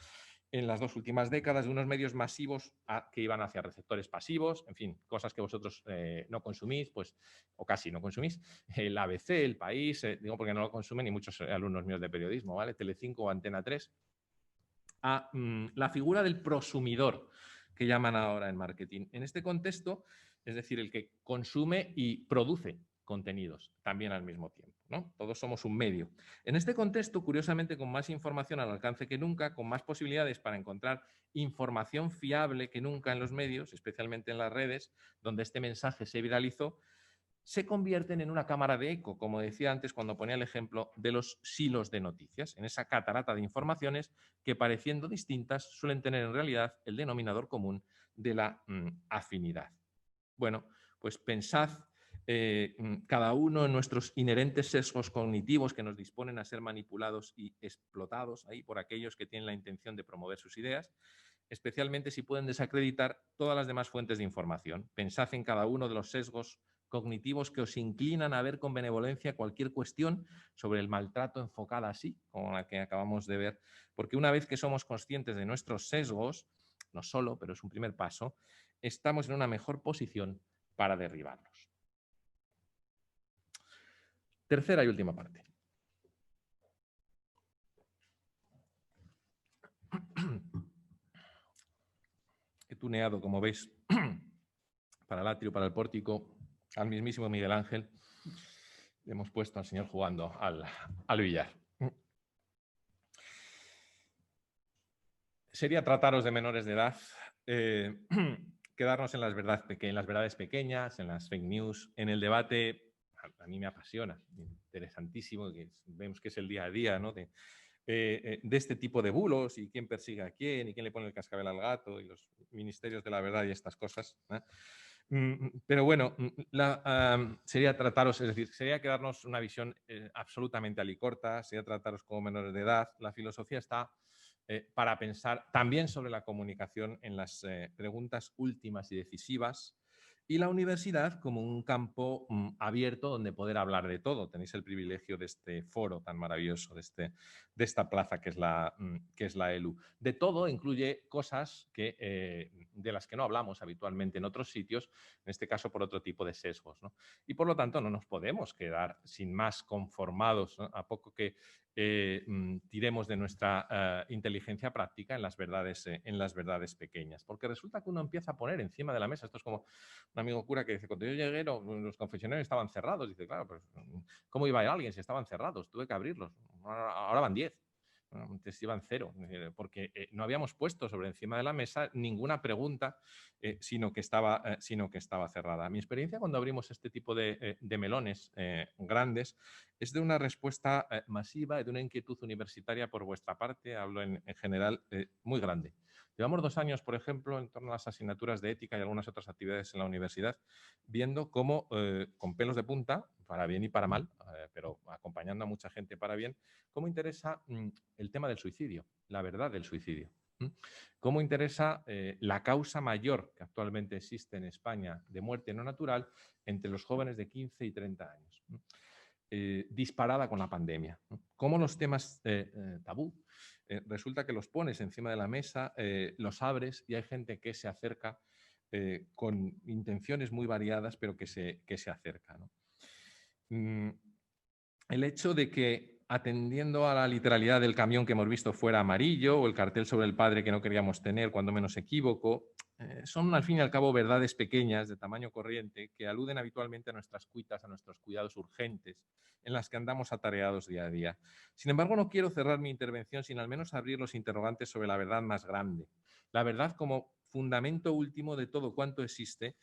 en las 2 últimas décadas, de unos medios masivos que iban hacia receptores pasivos, en fin, cosas que vosotros no consumís, pues, o casi no consumís. El ABC, El País, digo porque no lo consumen ni muchos alumnos míos de periodismo, ¿vale? Telecinco o Antena 3. A la figura del prosumidor, que llaman ahora en marketing. En este contexto, es decir, el que consume y produce contenidos también al mismo tiempo, ¿no? Todos somos un medio. En este contexto, curiosamente, con más información al alcance que nunca, con más posibilidades para encontrar información fiable que nunca en los medios, especialmente en las redes, donde este mensaje se viralizó, se convierten en una cámara de eco, como decía antes cuando ponía el ejemplo de los silos de noticias, en esa catarata de informaciones que, pareciendo distintas, suelen tener en realidad el denominador común de la afinidad. Bueno, pues pensad cada uno en nuestros inherentes sesgos cognitivos que nos disponen a ser manipulados y explotados ahí por aquellos que tienen la intención de promover sus ideas, especialmente si pueden desacreditar todas las demás fuentes de información. Pensad en cada uno de los sesgos cognitivos que os inclinan a ver con benevolencia cualquier cuestión sobre el maltrato enfocada así, como la que acabamos de ver, porque una vez que somos conscientes de nuestros sesgos, no solo, pero es un primer paso, estamos en una mejor posición para derribarlos. Tercera y última parte. He tuneado, como veis, para el atrio, para el pórtico, al mismísimo Miguel Ángel. Le hemos puesto al señor jugando al billar. Sería trataros de menores de edad, quedarnos en las verdades pequeñas, en las fake news, en el debate. A mí me apasiona, interesantísimo, que vemos que es el día a día, ¿no? de este tipo de bulos y quién persigue a quién y quién le pone el cascabel al gato y los ministerios de la verdad y estas cosas. Pero bueno, sería trataros, es decir, sería quedarnos una visión absolutamente alicorta, sería trataros como menores de edad. La filosofía está para pensar también sobre la comunicación en las preguntas últimas y decisivas, y la universidad como un campo abierto donde poder hablar de todo. Tenéis el privilegio de este foro tan maravilloso, de esta plaza que es la ELU. De todo incluye cosas de las que no hablamos habitualmente en otros sitios, en este caso por otro tipo de sesgos, ¿no? Y por lo tanto no nos podemos quedar sin más conformados, ¿no? A poco que tiremos de nuestra inteligencia práctica en las verdades pequeñas. Porque resulta que uno empieza a poner encima de la mesa, esto es como un amigo cura que dice, cuando yo llegué los confesionarios estaban cerrados. Dice, claro, pues ¿cómo iba a ir alguien si estaban cerrados? Tuve que abrirlos. Ahora van 10. Antes iban 0, porque no habíamos puesto sobre encima de la mesa ninguna pregunta, sino que estaba cerrada. Mi experiencia cuando abrimos este tipo de melones grandes es de una respuesta masiva y de una inquietud universitaria por vuestra parte, hablo en general, muy grande. Llevamos 2 años, por ejemplo, en torno a las asignaturas de ética y algunas otras actividades en la universidad, viendo cómo, con pelos de punta, para bien y para mal, pero acompañando a mucha gente para bien, cómo interesa el tema del suicidio, la verdad del suicidio. Cómo interesa la causa mayor que actualmente existe en España de muerte no natural entre los jóvenes de 15 y 30 años. Disparada con la pandemia. Cómo los temas tabú, resulta que los pones encima de la mesa, los abres y hay gente que se acerca con intenciones muy variadas, pero que se acerca, ¿no? El hecho de que, atendiendo a la literalidad del camión que hemos visto fuera amarillo o el cartel sobre el padre que no queríamos tener, cuando menos equívoco, son al fin y al cabo verdades pequeñas de tamaño corriente que aluden habitualmente a nuestras cuitas, a nuestros cuidados urgentes, en las que andamos atareados día a día. Sin embargo, no quiero cerrar mi intervención sin al menos abrir los interrogantes sobre la verdad más grande. La verdad como fundamento último de todo cuanto existe.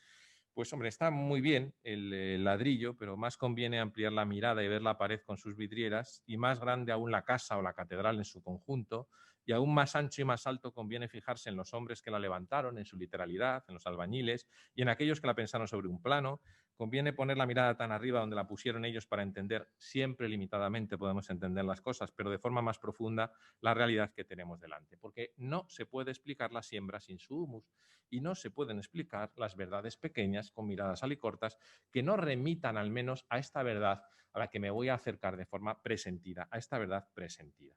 Pues hombre, está muy bien el ladrillo, pero más conviene ampliar la mirada y ver la pared con sus vidrieras, y más grande aún la casa o la catedral en su conjunto, y aún más ancho y más alto conviene fijarse en los hombres que la levantaron, en su literalidad, en los albañiles y en aquellos que la pensaron sobre un plano. Conviene poner la mirada tan arriba donde la pusieron ellos para entender, siempre limitadamente podemos entender las cosas, pero de forma más profunda, la realidad que tenemos delante. Porque no se puede explicar la siembra sin su humus y no se pueden explicar las verdades pequeñas con miradas alicortas que no remitan al menos a esta verdad a la que me voy a acercar de forma presentida, a esta verdad presentida.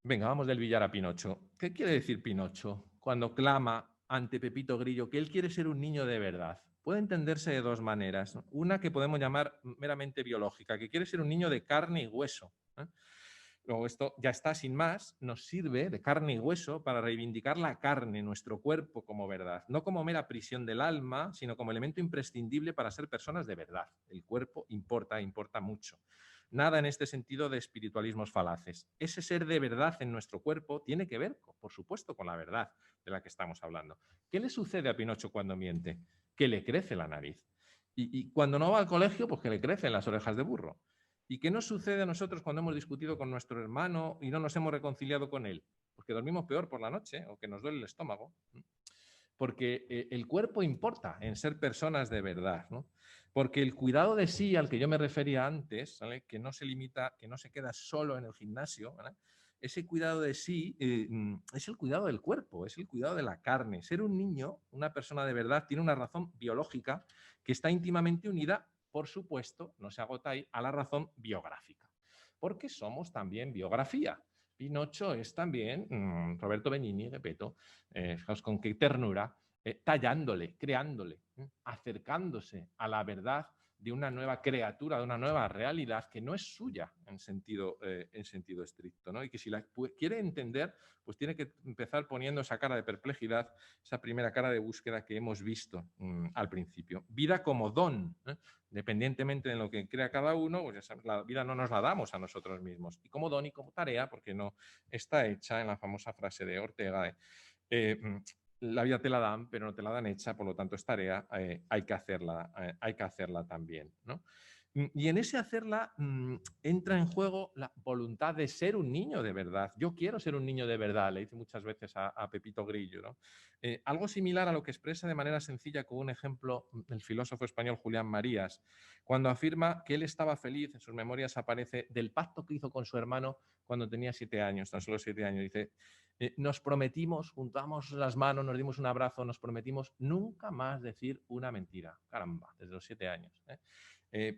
Venga, vamos del billar a Pinocho. ¿Qué quiere decir Pinocho cuando clama ante Pepito Grillo que él quiere ser un niño de verdad? Puede entenderse de 2 maneras. Una que podemos llamar meramente biológica, que quiere ser un niño de carne y hueso. Luego esto ya está, sin más, nos sirve de carne y hueso para reivindicar la carne, nuestro cuerpo, como verdad. No como mera prisión del alma, sino como elemento imprescindible para ser personas de verdad. El cuerpo importa, importa mucho. Nada en este sentido de espiritualismos falaces. Ese ser de verdad en nuestro cuerpo tiene que ver, por supuesto, con la verdad de la que estamos hablando. ¿Qué le sucede a Pinocho cuando miente? Que le crece la nariz. Y cuando no va al colegio, pues que le crecen las orejas de burro. ¿Y qué nos sucede a nosotros cuando hemos discutido con nuestro hermano y no nos hemos reconciliado con él? Pues que dormimos peor por la noche o que nos duele el estómago. Porque el cuerpo importa en ser personas de verdad, ¿no? Porque el cuidado de sí al que yo me refería antes, ¿vale? Que no se limita, que no se queda solo en el gimnasio, ¿vale? Ese cuidado de sí es el cuidado del cuerpo, es el cuidado de la carne. Ser un niño, una persona de verdad, tiene una razón biológica que está íntimamente unida, por supuesto, no se agota ahí, a la razón biográfica. Porque somos también biografía. Pinocho es también Roberto Benigni, Gepetto, fijaos con qué ternura, tallándole, creándole, acercándose a la verdad de una nueva criatura, de una nueva realidad que no es suya en sentido estricto, ¿no? Y que si la quiere entender, pues tiene que empezar poniendo esa cara de perplejidad, esa primera cara de búsqueda que hemos visto al principio. Vida como don, dependientemente de lo que crea cada uno, pues la vida no nos la damos a nosotros mismos. Y como don y como tarea, porque no está hecha en la famosa frase de Ortega, la vida te la dan, pero no te la dan hecha, por lo tanto es tarea, hay que hacerla también, ¿no? Y en ese hacerla entra en juego la voluntad de ser un niño de verdad. Yo quiero ser un niño de verdad, le dice muchas veces a Pepito Grillo, ¿no? Algo similar a lo que expresa de manera sencilla con un ejemplo el filósofo español Julián Marías, cuando afirma que él estaba feliz, en sus memorias aparece, del pacto que hizo con su hermano cuando tenía 7 años, tan solo 7 años. Dice, nos prometimos, juntamos las manos, nos dimos un abrazo, nos prometimos nunca más decir una mentira. Caramba, desde los 7 años.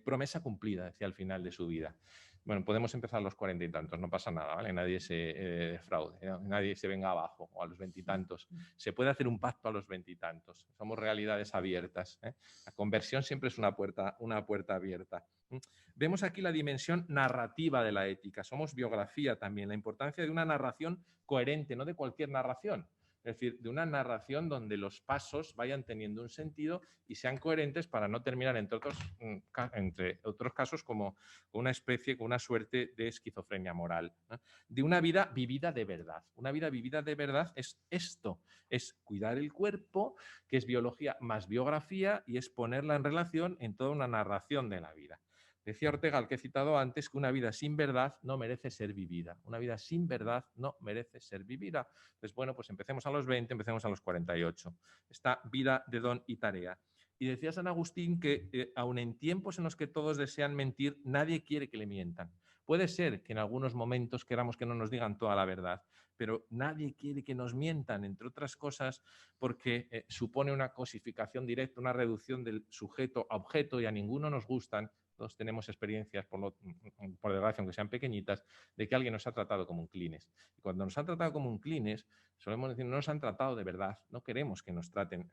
Promesa cumplida, decía al final de su vida. Bueno, podemos empezar a los 40 y tantos, no pasa nada, ¿vale? Nadie se defraude, nadie se venga abajo, o a los 20 y tantos. Se puede hacer un pacto a los 20 y tantos. Somos realidades abiertas. La conversión siempre es una puerta abierta. Vemos aquí la dimensión narrativa de la ética. Somos biografía también, la importancia de una narración coherente, no de cualquier narración. Es decir, de una narración donde los pasos vayan teniendo un sentido y sean coherentes para no terminar, entre otros casos, como una especie, con una suerte de esquizofrenia moral, ¿no? De una vida vivida de verdad. Una vida vivida de verdad es esto, es cuidar el cuerpo, que es biología más biografía, y es ponerla en relación en toda una narración de la vida. Decía Ortega, al que he citado antes, que una vida sin verdad no merece ser vivida. Una vida sin verdad no merece ser vivida. Entonces, bueno, pues empecemos a los 20, empecemos a los 48. Esta vida de don y tarea. Y decía San Agustín que aun en tiempos en los que todos desean mentir, nadie quiere que le mientan. Puede ser que en algunos momentos queramos que no nos digan toda la verdad, pero nadie quiere que nos mientan, entre otras cosas, porque supone una cosificación directa, una reducción del sujeto a objeto, y a ninguno nos gustan. Todos tenemos experiencias, por desgracia, aunque sean pequeñitas, de que alguien nos ha tratado como un clines. Y cuando nos han tratado como un clines, solemos decir, no nos han tratado de verdad, no queremos que nos traten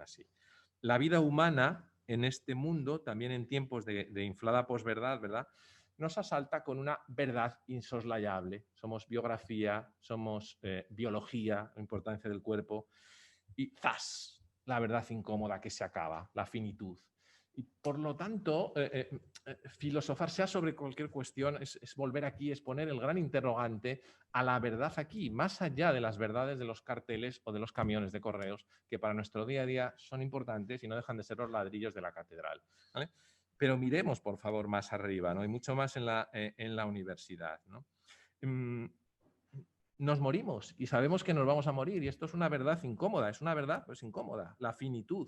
así. La vida humana en este mundo, también en tiempos de inflada posverdad, ¿verdad?, nos asalta con una verdad insoslayable. Somos biografía, somos biología, la importancia del cuerpo, y ¡zas!, la verdad incómoda que se acaba, la finitud. Y por lo tanto, filosofar sea sobre cualquier cuestión es volver aquí, es poner el gran interrogante a la verdad aquí, más allá de las verdades de los carteles o de los camiones de correos, que para nuestro día a día son importantes y no dejan de ser los ladrillos de la catedral, ¿vale? Pero miremos, por favor, más arriba, ¿no? Y mucho más en la universidad, ¿no? Nos morimos y sabemos que nos vamos a morir, y esto es una verdad incómoda, es una verdad pues incómoda, la finitud.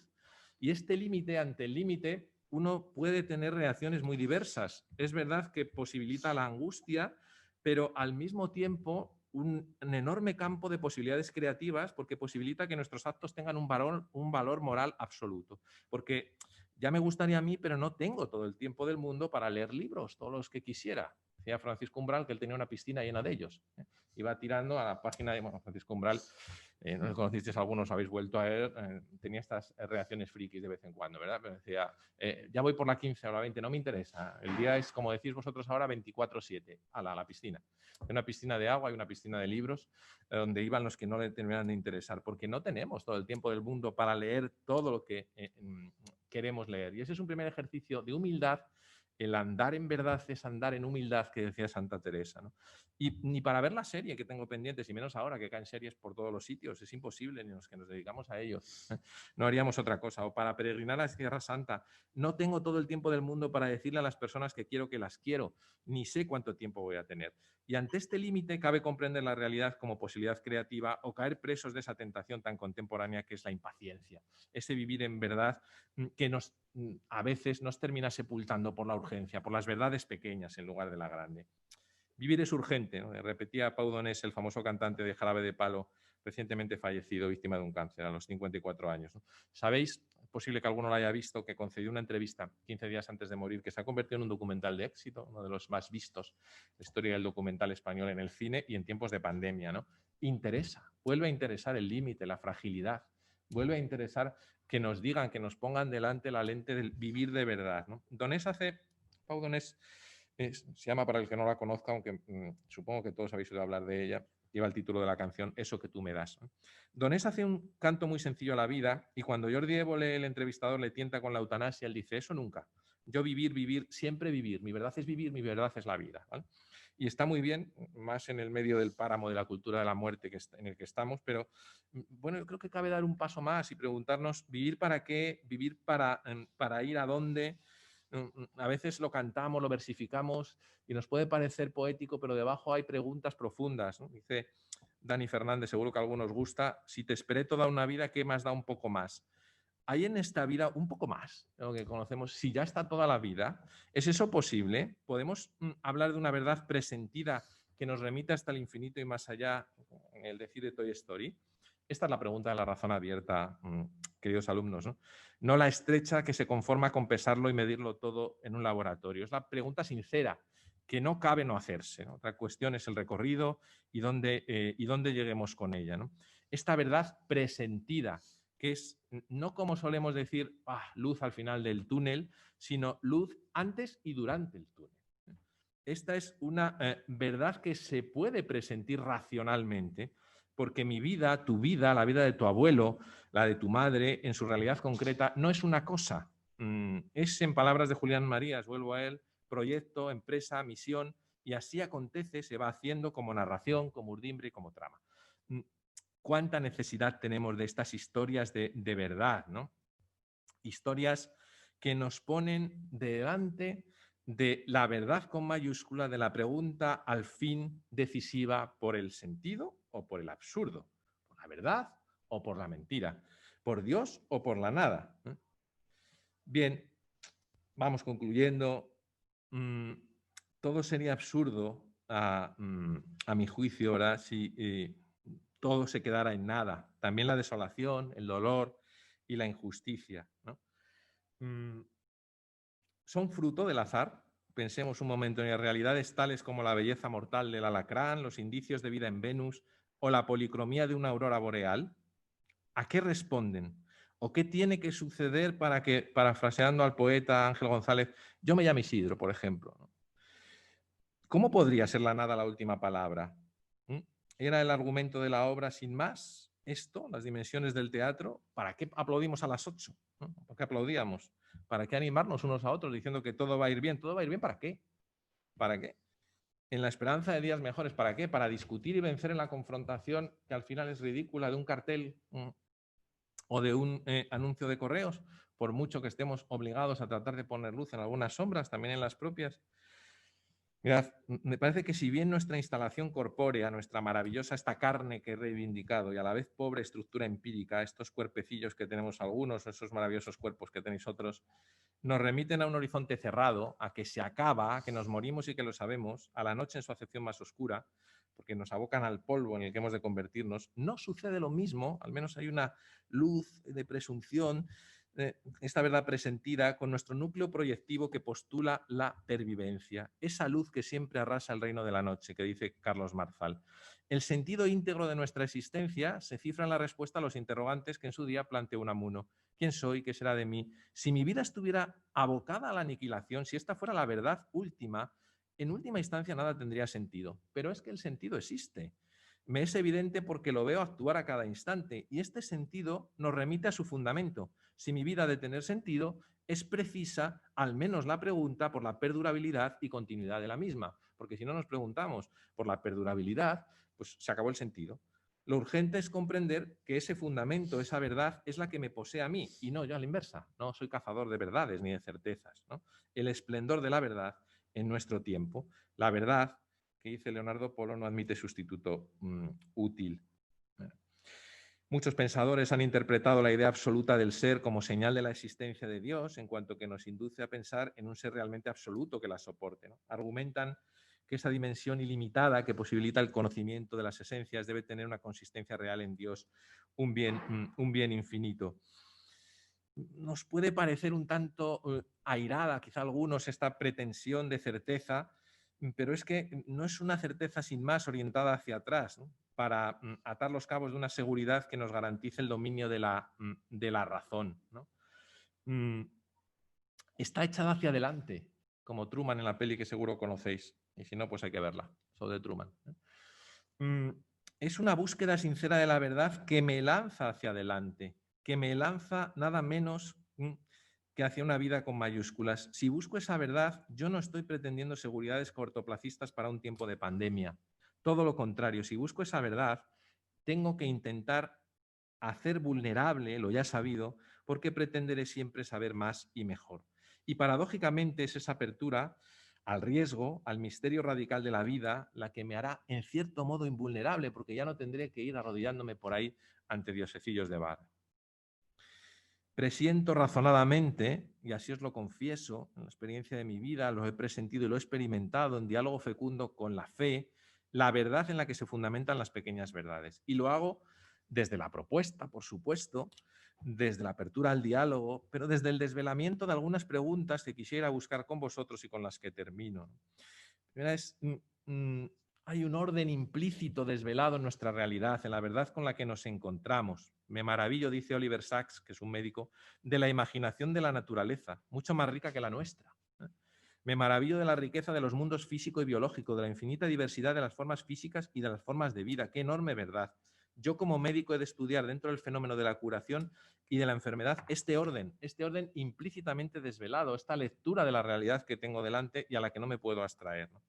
Y este límite, ante el límite, uno puede tener reacciones muy diversas. Es verdad que posibilita la angustia, pero al mismo tiempo un enorme campo de posibilidades creativas, porque posibilita que nuestros actos tengan un valor moral absoluto. Porque ya me gustaría a mí, pero no tengo todo el tiempo del mundo para leer libros, todos los que quisiera. Decía Francisco Umbral que él tenía una piscina llena de ellos. Iba tirando a la página de Francisco Umbral, no lo conocisteis algunos, habéis vuelto a ver, tenía estas reacciones frikis de vez en cuando, ¿verdad? Pero decía, ya voy por la 15 o la 20, no me interesa. El día es, como decís vosotros ahora, 24/7, a la piscina. Hay una piscina de agua y una piscina de libros, donde iban los que no le terminan de interesar, porque no tenemos todo el tiempo del mundo para leer todo lo que queremos leer. Y ese es un primer ejercicio de humildad. El andar en verdad es andar en humildad, que decía Santa Teresa, ¿no? Y ni para ver la serie que tengo pendientes, y menos ahora que caen series por todos los sitios, es imposible, ni los que nos dedicamos a ello. No haríamos otra cosa. O para peregrinar a la Tierra Santa, no tengo todo el tiempo del mundo para decirle a las personas que las quiero, ni sé cuánto tiempo voy a tener. Y ante este límite cabe comprender la realidad como posibilidad creativa, o caer presos de esa tentación tan contemporánea que es la impaciencia. Ese vivir en verdad que a veces nos termina sepultando por la urgencia, por las verdades pequeñas en lugar de la grande. Vivir es urgente, ¿no? Repetía Pau Donés, el famoso cantante de Jarabe de Palo, recientemente fallecido, víctima de un cáncer a los 54 años. ¿No? ¿Sabéis? Es posible que alguno lo haya visto, que concedió una entrevista 15 días antes de morir, que se ha convertido en un documental de éxito, uno de los más vistos, la historia del documental español en el cine y en tiempos de pandemia, ¿no? Interesa, vuelve a interesar el límite, la fragilidad, vuelve a interesar que nos digan, que nos pongan delante la lente del vivir de verdad, ¿no? Pau Donés, se llama, para el que no la conozca, aunque supongo que todos habéis oído hablar de ella, lleva el título de la canción Eso que tú me das. Donés hace un canto muy sencillo a la vida, y cuando Jordi Évole, el entrevistador, le tienta con la eutanasia, él dice, eso nunca. Yo vivir, siempre vivir. Mi verdad es vivir, mi verdad es la vida, ¿vale? Y está muy bien, más en el medio del páramo de la cultura de la muerte en el que estamos, pero bueno, yo creo que cabe dar un paso más y preguntarnos, ¿vivir para qué? ¿Vivir para ir a dónde? A veces lo cantamos, lo versificamos y nos puede parecer poético, pero debajo hay preguntas profundas, ¿no? Dice Dani Fernández, seguro que a algunos gusta, si te esperé toda una vida, ¿qué más da un poco más? ¿Hay en esta vida un poco más de lo que conocemos? Si ya está toda la vida, ¿es eso posible? ¿Podemos hablar de una verdad presentida que nos remita hasta el infinito y más allá, en el decir de Toy Story? Esta es la pregunta de la razón abierta, queridos alumnos, ¿no? No la estrecha que se conforma con pesarlo y medirlo todo en un laboratorio. Es la pregunta sincera, que no cabe no hacerse, ¿no? Otra cuestión es el recorrido y dónde lleguemos con ella, ¿no? Esta verdad presentida, que es no como solemos decir, luz al final del túnel, sino luz antes y durante el túnel. Esta es una verdad que se puede presentir racionalmente, porque mi vida, tu vida, la vida de tu abuelo, la de tu madre, en su realidad concreta, no es una cosa. Es, en palabras de Julián Marías, vuelvo a él, proyecto, empresa, misión, y así acontece, se va haciendo como narración, como urdimbre y como trama. ¿Cuánta necesidad tenemos de estas historias de verdad, ¿no? Historias que nos ponen delante de la verdad con mayúscula, de la pregunta al fin decisiva por el sentido o por el absurdo, por la verdad o por la mentira, por Dios o por la nada. Bien, vamos concluyendo. Todo sería absurdo a mi juicio ahora si todo se quedara en nada. También la desolación, el dolor y la injusticia, ¿no? Son fruto del azar. Pensemos un momento en las realidades tales como la belleza mortal del alacrán, los indicios de vida en Venus o la policromía de una aurora boreal. ¿A qué responden? ¿O qué tiene que suceder para que, parafraseando al poeta Ángel González, yo me llame Isidro, por ejemplo, ¿no? ¿Cómo podría ser la nada la última palabra? ¿Era el argumento de la obra sin más? Esto, las dimensiones del teatro, ¿para qué aplaudimos a las 8? ¿No? ¿Por qué aplaudíamos? ¿Para qué animarnos unos a otros diciendo que todo va a ir bien? ¿Todo va a ir bien para qué? ¿Para qué? En la esperanza de días mejores, ¿para qué? Para discutir y vencer en la confrontación que al final es ridícula de un cartel o de un anuncio de correos, por mucho que estemos obligados a tratar de poner luz en algunas sombras, también en las propias. Mirad, me parece que si bien nuestra instalación corpórea, nuestra maravillosa esta carne que he reivindicado y a la vez pobre estructura empírica, estos cuerpecillos que tenemos algunos, esos maravillosos cuerpos que tenéis otros, nos remiten a un horizonte cerrado, a que se acaba, a que nos morimos y que lo sabemos, a la noche en su acepción más oscura, porque nos abocan al polvo en el que hemos de convertirnos, no sucede lo mismo, al menos hay una luz de presunción, esta verdad presentida con nuestro núcleo proyectivo que postula la pervivencia, esa luz que siempre arrasa el reino de la noche, que dice Carlos Marzal. El sentido íntegro de nuestra existencia se cifra en la respuesta a los interrogantes que en su día planteó Unamuno. ¿Quién soy? ¿Qué será de mí? Si mi vida estuviera abocada a la aniquilación, si esta fuera la verdad última, en última instancia nada tendría sentido. Pero es que el sentido existe. Me es evidente porque lo veo actuar a cada instante y este sentido nos remite a su fundamento. Si mi vida ha de tener sentido, es precisa al menos la pregunta por la perdurabilidad y continuidad de la misma, porque si no nos preguntamos por la perdurabilidad, pues se acabó el sentido. Lo urgente es comprender que ese fundamento, esa verdad, es la que me posee a mí y no yo a la inversa. No soy cazador de verdades ni de certezas, ¿no? El esplendor de la verdad en nuestro tiempo, la verdad, que dice Leonardo Polo, no admite sustituto útil. Muchos pensadores han interpretado la idea absoluta del ser como señal de la existencia de Dios, en cuanto que nos induce a pensar en un ser realmente absoluto que la soporte, ¿no? Argumentan que esa dimensión ilimitada que posibilita el conocimiento de las esencias debe tener una consistencia real en Dios, un bien infinito. Nos puede parecer un tanto airada, quizá a algunos, esta pretensión de certeza, pero es que no es una certeza sin más orientada hacia atrás, ¿no? Para atar los cabos de una seguridad que nos garantice el dominio de la razón, ¿no? Está echada hacia adelante, como Truman en la peli que seguro conocéis, y si no, pues hay que verla, sobre Truman. Es una búsqueda sincera de la verdad que me lanza hacia adelante, que me lanza nada menos que hacia una vida con mayúsculas. Si busco esa verdad, yo no estoy pretendiendo seguridades cortoplacistas para un tiempo de pandemia. Todo lo contrario, si busco esa verdad, tengo que intentar hacer vulnerable lo ya sabido, porque pretenderé siempre saber más y mejor. Y paradójicamente es esa apertura al riesgo, al misterio radical de la vida, la que me hará en cierto modo invulnerable, porque ya no tendré que ir arrodillándome por ahí ante diosecillos de bar. Presiento razonadamente, y así os lo confieso, en la experiencia de mi vida, lo he presentido y lo he experimentado en diálogo fecundo con la fe, la verdad en la que se fundamentan las pequeñas verdades. Y lo hago desde la propuesta, por supuesto, desde la apertura al diálogo, pero desde el desvelamiento de algunas preguntas que quisiera buscar con vosotros y con las que termino. Primera es, hay un orden implícito desvelado en nuestra realidad, en la verdad con la que nos encontramos. Me maravillo, dice Oliver Sacks, que es un médico, de la imaginación de la naturaleza, mucho más rica que la nuestra. Me maravillo de la riqueza de los mundos físico y biológico, de la infinita diversidad de las formas físicas y de las formas de vida. Qué enorme verdad. Yo como médico he de estudiar dentro del fenómeno de la curación y de la enfermedad este orden implícitamente desvelado, esta lectura de la realidad que tengo delante y a la que no me puedo abstraer, ¿no?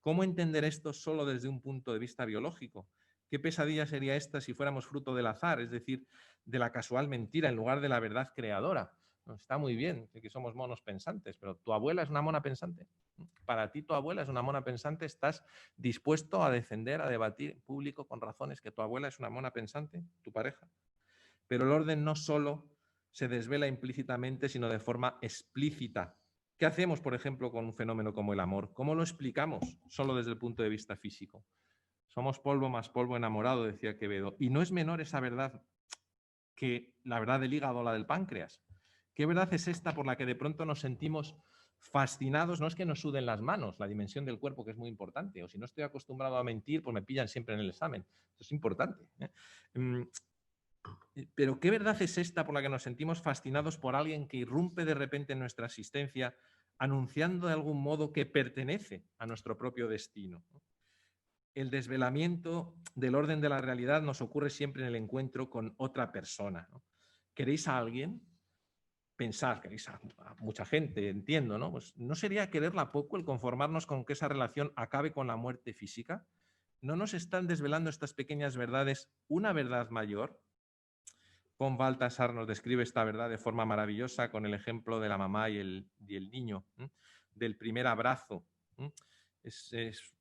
¿Cómo entender esto solo desde un punto de vista biológico? ¿Qué pesadilla sería esta si fuéramos fruto del azar, es decir, de la casual mentira en lugar de la verdad creadora? Está muy bien que somos monos pensantes, pero ¿tu abuela es una mona pensante? Para ti tu abuela es una mona pensante, ¿estás dispuesto a defender, a debatir en público con razones que tu abuela es una mona pensante, tu pareja? Pero el orden no solo se desvela implícitamente, sino de forma explícita. ¿Qué hacemos, por ejemplo, con un fenómeno como el amor? ¿Cómo lo explicamos solo desde el punto de vista físico? Somos polvo más polvo enamorado, decía Quevedo. Y no es menor esa verdad que la verdad del hígado o la del páncreas. ¿Qué verdad es esta por la que de pronto nos sentimos fascinados? No es que nos suden las manos, la dimensión del cuerpo, que es muy importante. O si no estoy acostumbrado a mentir, pues me pillan siempre en el examen. Eso es importante, ¿eh? Pero ¿qué verdad es esta por la que nos sentimos fascinados por alguien que irrumpe de repente en nuestra existencia, anunciando de algún modo que pertenece a nuestro propio destino? El desvelamiento del orden de la realidad nos ocurre siempre en el encuentro con otra persona, ¿no? ¿Queréis a alguien? Pensar, queréis a mucha gente, entiendo, ¿no? Pues ¿no sería quererla poco el conformarnos con que esa relación acabe con la muerte física? ¿No nos están desvelando estas pequeñas verdades una verdad mayor? Von Balthasar nos describe esta verdad de forma maravillosa con el ejemplo de la mamá y el niño, del primer abrazo. Es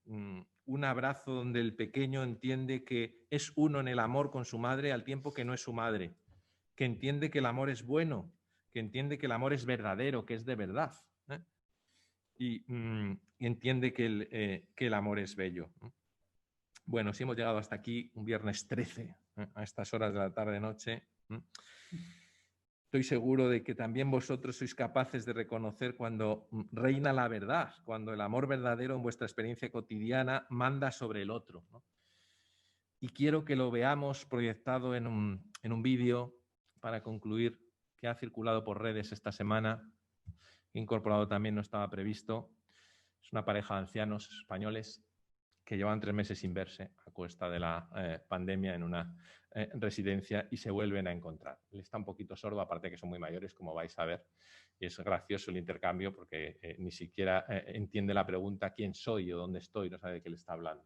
un abrazo donde el pequeño entiende que es uno en el amor con su madre al tiempo que no es su madre, que entiende que el amor es bueno, que entiende que el amor es verdadero, que es de verdad, y entiende que el amor es bello. Bueno, si hemos llegado hasta aquí, un viernes 13, a estas horas de la tarde-noche, estoy seguro de que también vosotros sois capaces de reconocer cuando reina la verdad, cuando el amor verdadero en vuestra experiencia cotidiana manda sobre el otro, ¿no? Y quiero que lo veamos proyectado en un vídeo para concluir, que ha circulado por redes esta semana, incorporado también, no estaba previsto. Es una pareja de ancianos españoles que llevan 3 meses sin verse a cuesta de la pandemia en una residencia y se vuelven a encontrar. Él está un poquito sordo, aparte que son muy mayores, como vais a ver, y es gracioso el intercambio porque ni siquiera entiende la pregunta ¿quién soy o dónde estoy? No sabe de qué le está hablando.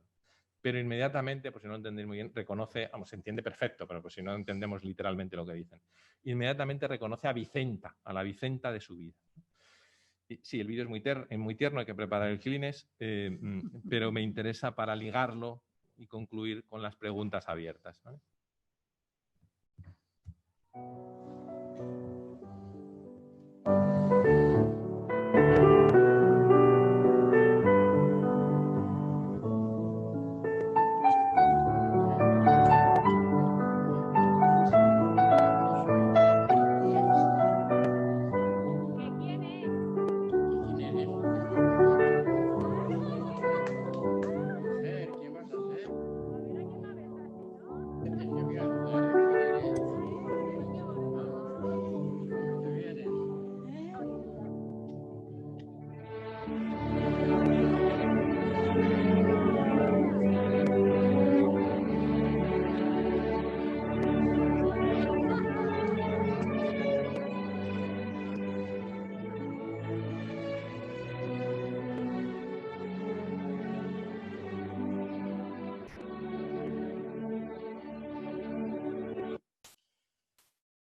Pero inmediatamente, por si no lo entendéis muy bien, reconoce, vamos, se entiende perfecto, pero por si no entendemos literalmente lo que dicen, inmediatamente reconoce a Vicenta, a la Vicenta de su vida. Sí, el vídeo es muy tierno, hay que preparar el Kleenex, pero me interesa para ligarlo y concluir con las preguntas abiertas, ¿vale?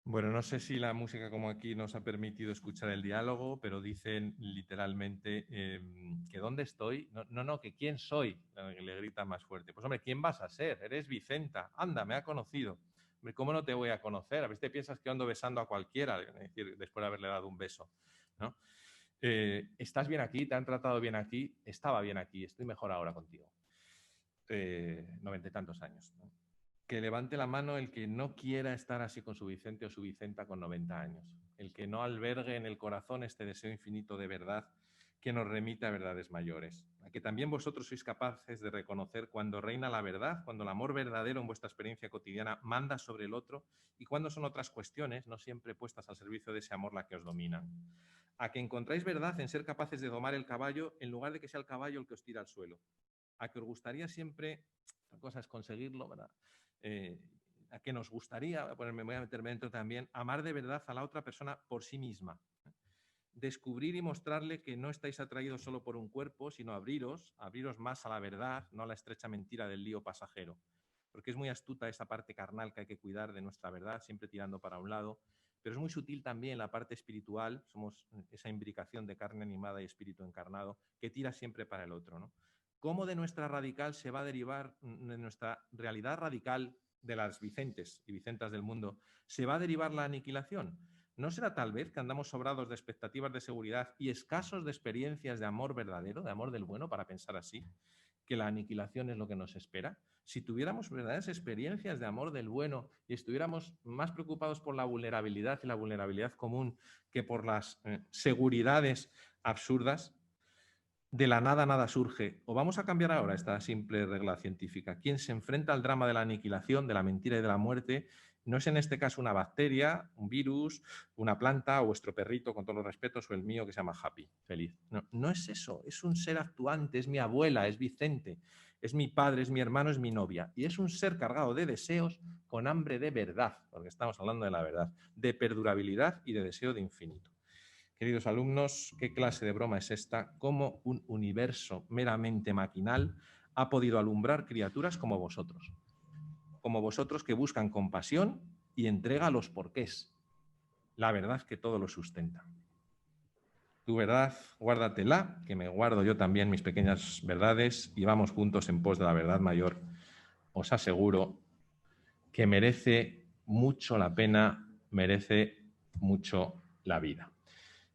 Bueno, no sé si la música como aquí nos ha permitido escuchar el diálogo, pero dicen literalmente que ¿dónde estoy? No, que ¿quién soy? Le grita más fuerte. Pues hombre, ¿quién vas a ser? Eres Vicenta. Anda, me ha conocido. Hombre, ¿cómo no te voy a conocer? A veces te piensas que ando besando a cualquiera, es decir, después de haberle dado un beso, ¿no? ¿Estás bien aquí? ¿Te han tratado bien aquí? Estaba bien aquí, estoy mejor ahora contigo. 90 y tantos años, ¿no? Que levante la mano el que no quiera estar así con su Vicente o su Vicenta con 90 años. El que no albergue en el corazón este deseo infinito de verdad que nos remite a verdades mayores. A que también vosotros sois capaces de reconocer cuando reina la verdad, cuando el amor verdadero en vuestra experiencia cotidiana manda sobre el otro y cuando son otras cuestiones, no siempre puestas al servicio de ese amor, la que os dominan. A que encontráis verdad en ser capaces de domar el caballo en lugar de que sea el caballo el que os tira al suelo. A que os gustaría siempre, otra cosa es conseguirlo, ¿verdad?, a que nos gustaría, me voy a meterme dentro también, amar de verdad a la otra persona por sí misma. Descubrir y mostrarle que no estáis atraídos solo por un cuerpo, sino abriros más a la verdad, no a la estrecha mentira del lío pasajero. Porque es muy astuta esa parte carnal que hay que cuidar de nuestra verdad, siempre tirando para un lado, pero es muy sutil también la parte espiritual, somos esa imbricación de carne animada y espíritu encarnado, que tira siempre para el otro, ¿no? ¿Cómo de nuestra radical se va a derivar, de nuestra realidad radical de las Vicentes y Vicentas del mundo, se va a derivar la aniquilación? ¿No será tal vez que andamos sobrados de expectativas de seguridad y escasos de experiencias de amor verdadero, de amor del bueno, para pensar así, que la aniquilación es lo que nos espera? Si tuviéramos verdaderas experiencias de amor del bueno y estuviéramos más preocupados por la vulnerabilidad y la vulnerabilidad común que por las seguridades absurdas, de la nada nada surge. O vamos a cambiar ahora esta simple regla científica. Quien se enfrenta al drama de la aniquilación, de la mentira y de la muerte, no es en este caso una bacteria, un virus, una planta o vuestro perrito, con todos los respetos, o el mío que se llama Happy, feliz. No, no es eso, es un ser actuante, es mi abuela, es Vicente, es mi padre, es mi hermano, es mi novia. Y es un ser cargado de deseos con hambre de verdad, porque estamos hablando de la verdad, de perdurabilidad y de deseo de infinito. Queridos alumnos, ¿qué clase de broma es esta? ¿Cómo un universo meramente maquinal ha podido alumbrar criaturas como vosotros? Como vosotros que buscan compasión y entrega a los porqués. La verdad que todo lo sustenta. Tu verdad, guárdatela, que me guardo yo también mis pequeñas verdades y vamos juntos en pos de la verdad mayor. Os aseguro que merece mucho la pena, merece mucho la vida.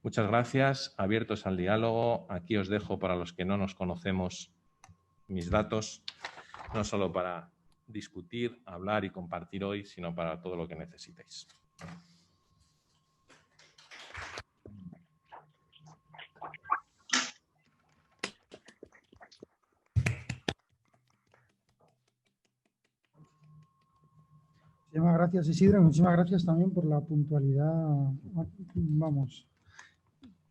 Muchas gracias, abiertos al diálogo. Aquí os dejo, para los que no nos conocemos, mis datos, no solo para discutir, hablar y compartir hoy, sino para todo lo que necesitéis. Muchísimas gracias, Isidro, y muchísimas gracias también por la puntualidad, vamos,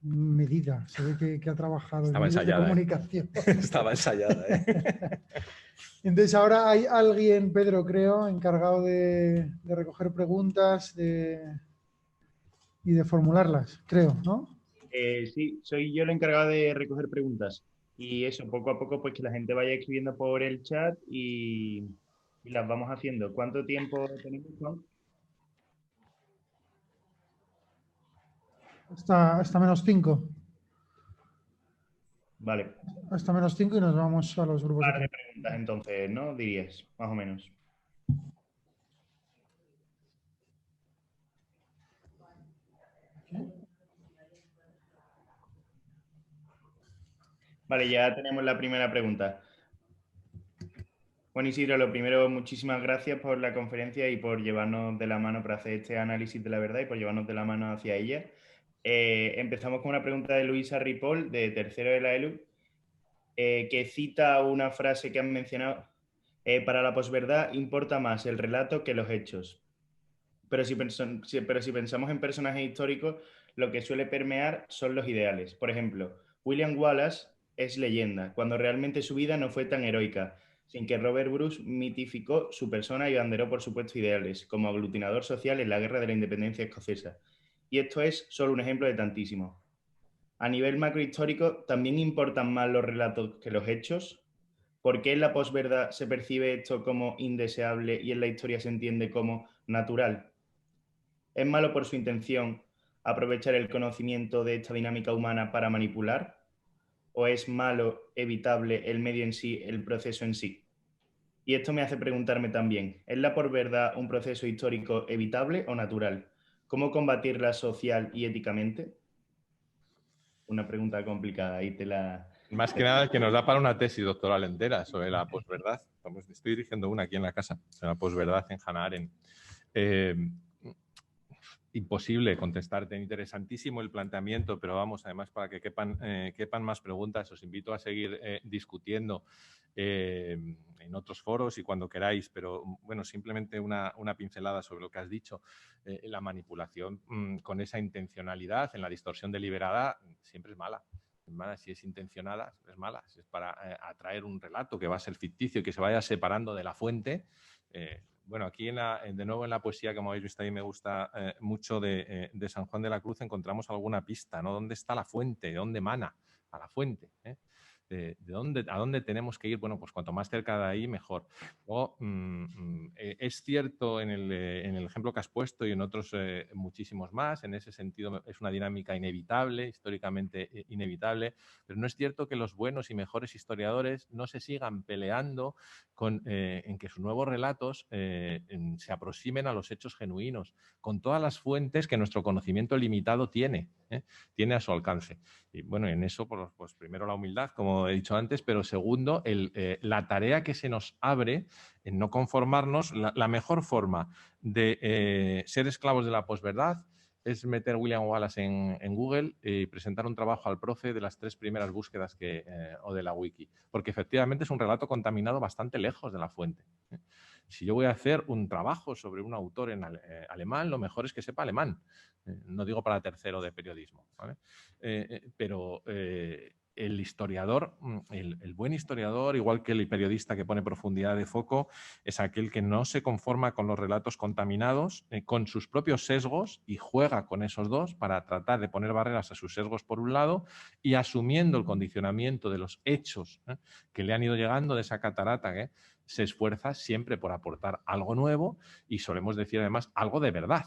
medida. Se ve que ha trabajado en medios de comunicación. Estaba ensayada, Entonces ahora hay alguien, Pedro, creo, encargado de recoger preguntas y de formularlas, creo, ¿no? Sí, soy yo el encargado de recoger preguntas. Y eso, poco a poco, pues que la gente vaya escribiendo por el chat y las vamos haciendo. ¿Cuánto tiempo tenemos, Juan? Hasta -5. Vale. Hasta -5 y nos vamos a los grupos. Un par de preguntas entonces, ¿no? Dirías, más o menos. Vale, ya tenemos la primera pregunta. Bueno, Isidro, lo primero, muchísimas gracias por la conferencia y por llevarnos de la mano para hacer este análisis de la verdad y por llevarnos de la mano hacia ella. Empezamos con una pregunta de Luisa Ripoll, de tercero de la ELU, que cita una frase que han mencionado. Para la posverdad importa más el relato que los hechos. Pero si pensamos en personajes históricos, lo que suele permear son los ideales. Por ejemplo, William Wallace es leyenda, cuando realmente su vida no fue tan heroica, sin que Robert Bruce mitificó su persona y banderó, por supuesto, ideales, como aglutinador social en la Guerra de la Independencia Escocesa. Y esto es solo un ejemplo de tantísimos. A nivel macrohistórico, ¿también importan más los relatos que los hechos? ¿Por qué en la posverdad se percibe esto como indeseable y en la historia se entiende como natural? ¿Es malo por su intención aprovechar el conocimiento de esta dinámica humana para manipular? ¿O es malo, evitable el medio en sí, el proceso en sí? Y esto me hace preguntarme también, ¿es la posverdad un proceso histórico evitable o natural? ¿Cómo combatirla social y éticamente? Una pregunta complicada, ahí te la... Más que nada, que nos da para una tesis doctoral entera sobre la posverdad. Estoy dirigiendo una aquí en la casa, sobre la posverdad en Hannah Arendt. Imposible contestarte. Interesantísimo el planteamiento, pero vamos, además, para que quepan más preguntas, os invito a seguir discutiendo en otros foros y cuando queráis, pero bueno, simplemente una pincelada sobre lo que has dicho. La manipulación con esa intencionalidad en la distorsión deliberada siempre es mala. Si es intencionada, es mala. Si es para atraer un relato que va a ser ficticio y que se vaya separando de la fuente, bueno, aquí de nuevo en la poesía, como habéis visto, a mí me gusta mucho de San Juan de la Cruz, encontramos alguna pista, ¿no? ¿Dónde está la fuente? ¿De dónde emana? A la fuente, ¿eh? ¿A dónde tenemos que ir? Bueno, pues cuanto más cerca de ahí, mejor. Luego, es cierto en el ejemplo que has puesto y en otros muchísimos más, en ese sentido es una dinámica inevitable, históricamente inevitable, pero no es cierto que los buenos y mejores historiadores no se sigan peleando en que sus nuevos relatos se aproximen a los hechos genuinos, con todas las fuentes que nuestro conocimiento limitado tiene a su alcance. Y bueno, en eso, pues primero la humildad, como he dicho antes, pero segundo, la tarea que se nos abre en no conformarnos. La mejor forma de ser esclavos de la posverdad es meter William Wallace en Google y presentar un trabajo al profe de las 3 primeras búsquedas o de la wiki, porque efectivamente es un relato contaminado bastante lejos de la fuente. Si yo voy a hacer un trabajo sobre un autor en alemán, lo mejor es que sepa alemán. No digo para tercero de periodismo, ¿vale? Pero el historiador, el buen historiador, igual que el periodista que pone profundidad de foco, es aquel que no se conforma con los relatos contaminados, con sus propios sesgos y juega con esos dos para tratar de poner barreras a sus sesgos por un lado y asumiendo el condicionamiento de los hechos que le han ido llegando de esa catarata, se esfuerza siempre por aportar algo nuevo y solemos decir además algo de verdad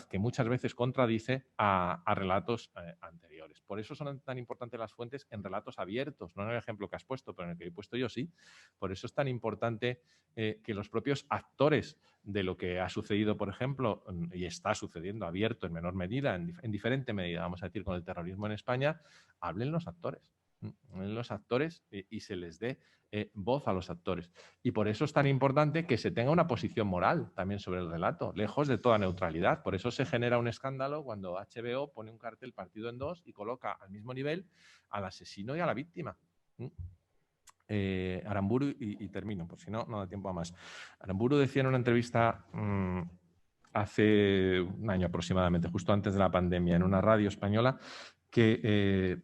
que muchas veces contradice a relatos anteriores. Por eso son tan importantes las fuentes en relatos abiertos, no en el ejemplo que has puesto, pero en el que he puesto yo sí. Por eso es tan importante que los propios actores de lo que ha sucedido, por ejemplo, y está sucediendo abierto en menor medida, en diferente medida, vamos a decir, con el terrorismo en España, hablen los actores. Y se les dé voz a los actores. Y por eso es tan importante que se tenga una posición moral también sobre el relato, lejos de toda neutralidad. Por eso se genera un escándalo cuando HBO pone un cartel partido en dos y coloca al mismo nivel al asesino y a la víctima. Aramburu, y termino, por si no da tiempo a más. Aramburu decía en una entrevista hace un año aproximadamente, justo antes de la pandemia, en una radio española, que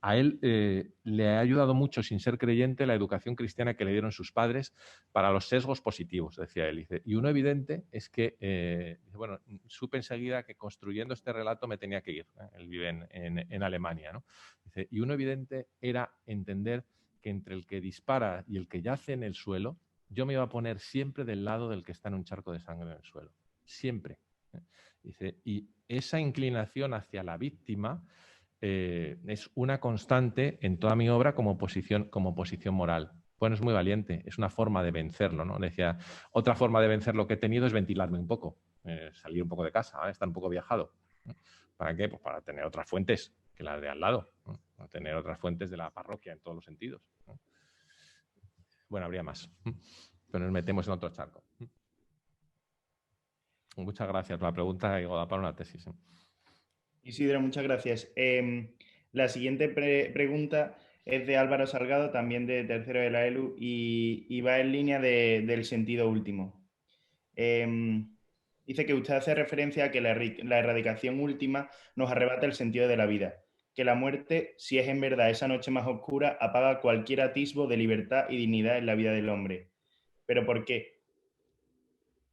a él le ha ayudado mucho, sin ser creyente, la educación cristiana que le dieron sus padres para los sesgos positivos, decía él. Y uno evidente es que, bueno, supe enseguida que construyendo este relato me tenía que ir. Él vive en Alemania, ¿no? Dice, y uno evidente era entender que entre el que dispara y el que yace en el suelo, yo me iba a poner siempre del lado del que está en un charco de sangre en el suelo. Siempre. Dice, y esa inclinación hacia la víctima es una constante en toda mi obra como posición moral. Bueno, es muy valiente, es una forma de vencerlo, ¿no? Decía, otra forma de vencer lo que he tenido es ventilarme un poco, salir un poco de casa, ¿vale? Estar un poco viajado. ¿Para qué? Pues para tener otras fuentes que las de al lado, ¿no? Para tener otras fuentes de la parroquia en todos los sentidos, ¿no? Bueno, habría más, pero nos metemos en otro charco. Muchas gracias por la pregunta y da para una tesis. Isidro, muchas gracias. La siguiente pregunta es de Álvaro Salgado, también de tercero de la ELU, y va en línea del sentido último. Dice que usted hace referencia a que la erradicación última nos arrebata el sentido de la vida, que la muerte, si es en verdad esa noche más oscura, apaga cualquier atisbo de libertad y dignidad en la vida del hombre. ¿Pero por qué?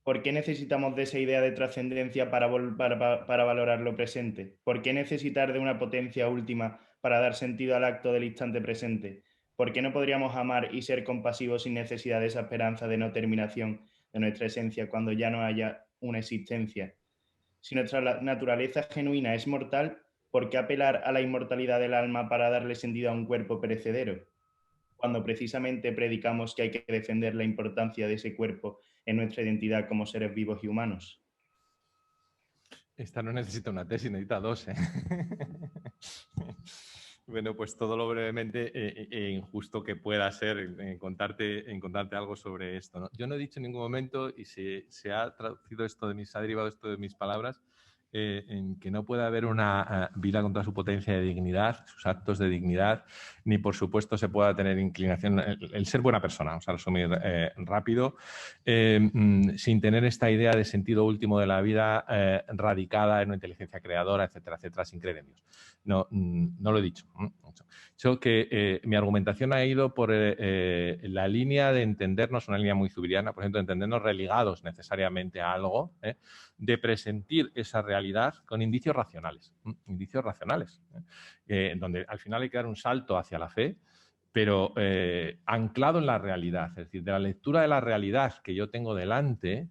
¿Por qué necesitamos de esa idea de trascendencia para valorar lo presente? ¿Por qué necesitar de una potencia última para dar sentido al acto del instante presente? ¿Por qué no podríamos amar y ser compasivos sin necesidad de esa esperanza de no terminación de nuestra esencia cuando ya no haya una existencia? Si nuestra naturaleza genuina es mortal, ¿por qué apelar a la inmortalidad del alma para darle sentido a un cuerpo perecedero? Cuando precisamente predicamos que hay que defender la importancia de ese cuerpo en nuestra identidad como seres vivos y humanos. Esta no necesita una tesis, necesita dos. Bueno, pues todo lo brevemente e injusto que pueda ser en contarte algo sobre esto, ¿no? Yo no he dicho en ningún momento, y se ha traducido esto ha derivado esto de mis palabras, en que no puede haber una vida con toda su potencia de dignidad, sus actos de dignidad, ni por supuesto se pueda tener inclinación, el ser buena persona, vamos a resumir rápido, sin tener esta idea de sentido último de la vida radicada en una inteligencia creadora, etcétera, etcétera, sin creer en Dios. No lo he dicho. Yo que mi argumentación ha ido por la línea de entendernos, una línea muy zubiriana, por ejemplo, de entendernos religados necesariamente a algo, de presentir esa realidad con indicios racionales, donde al final hay que dar un salto hacia la fe, pero anclado en la realidad, es decir, de la lectura de la realidad que yo tengo delante,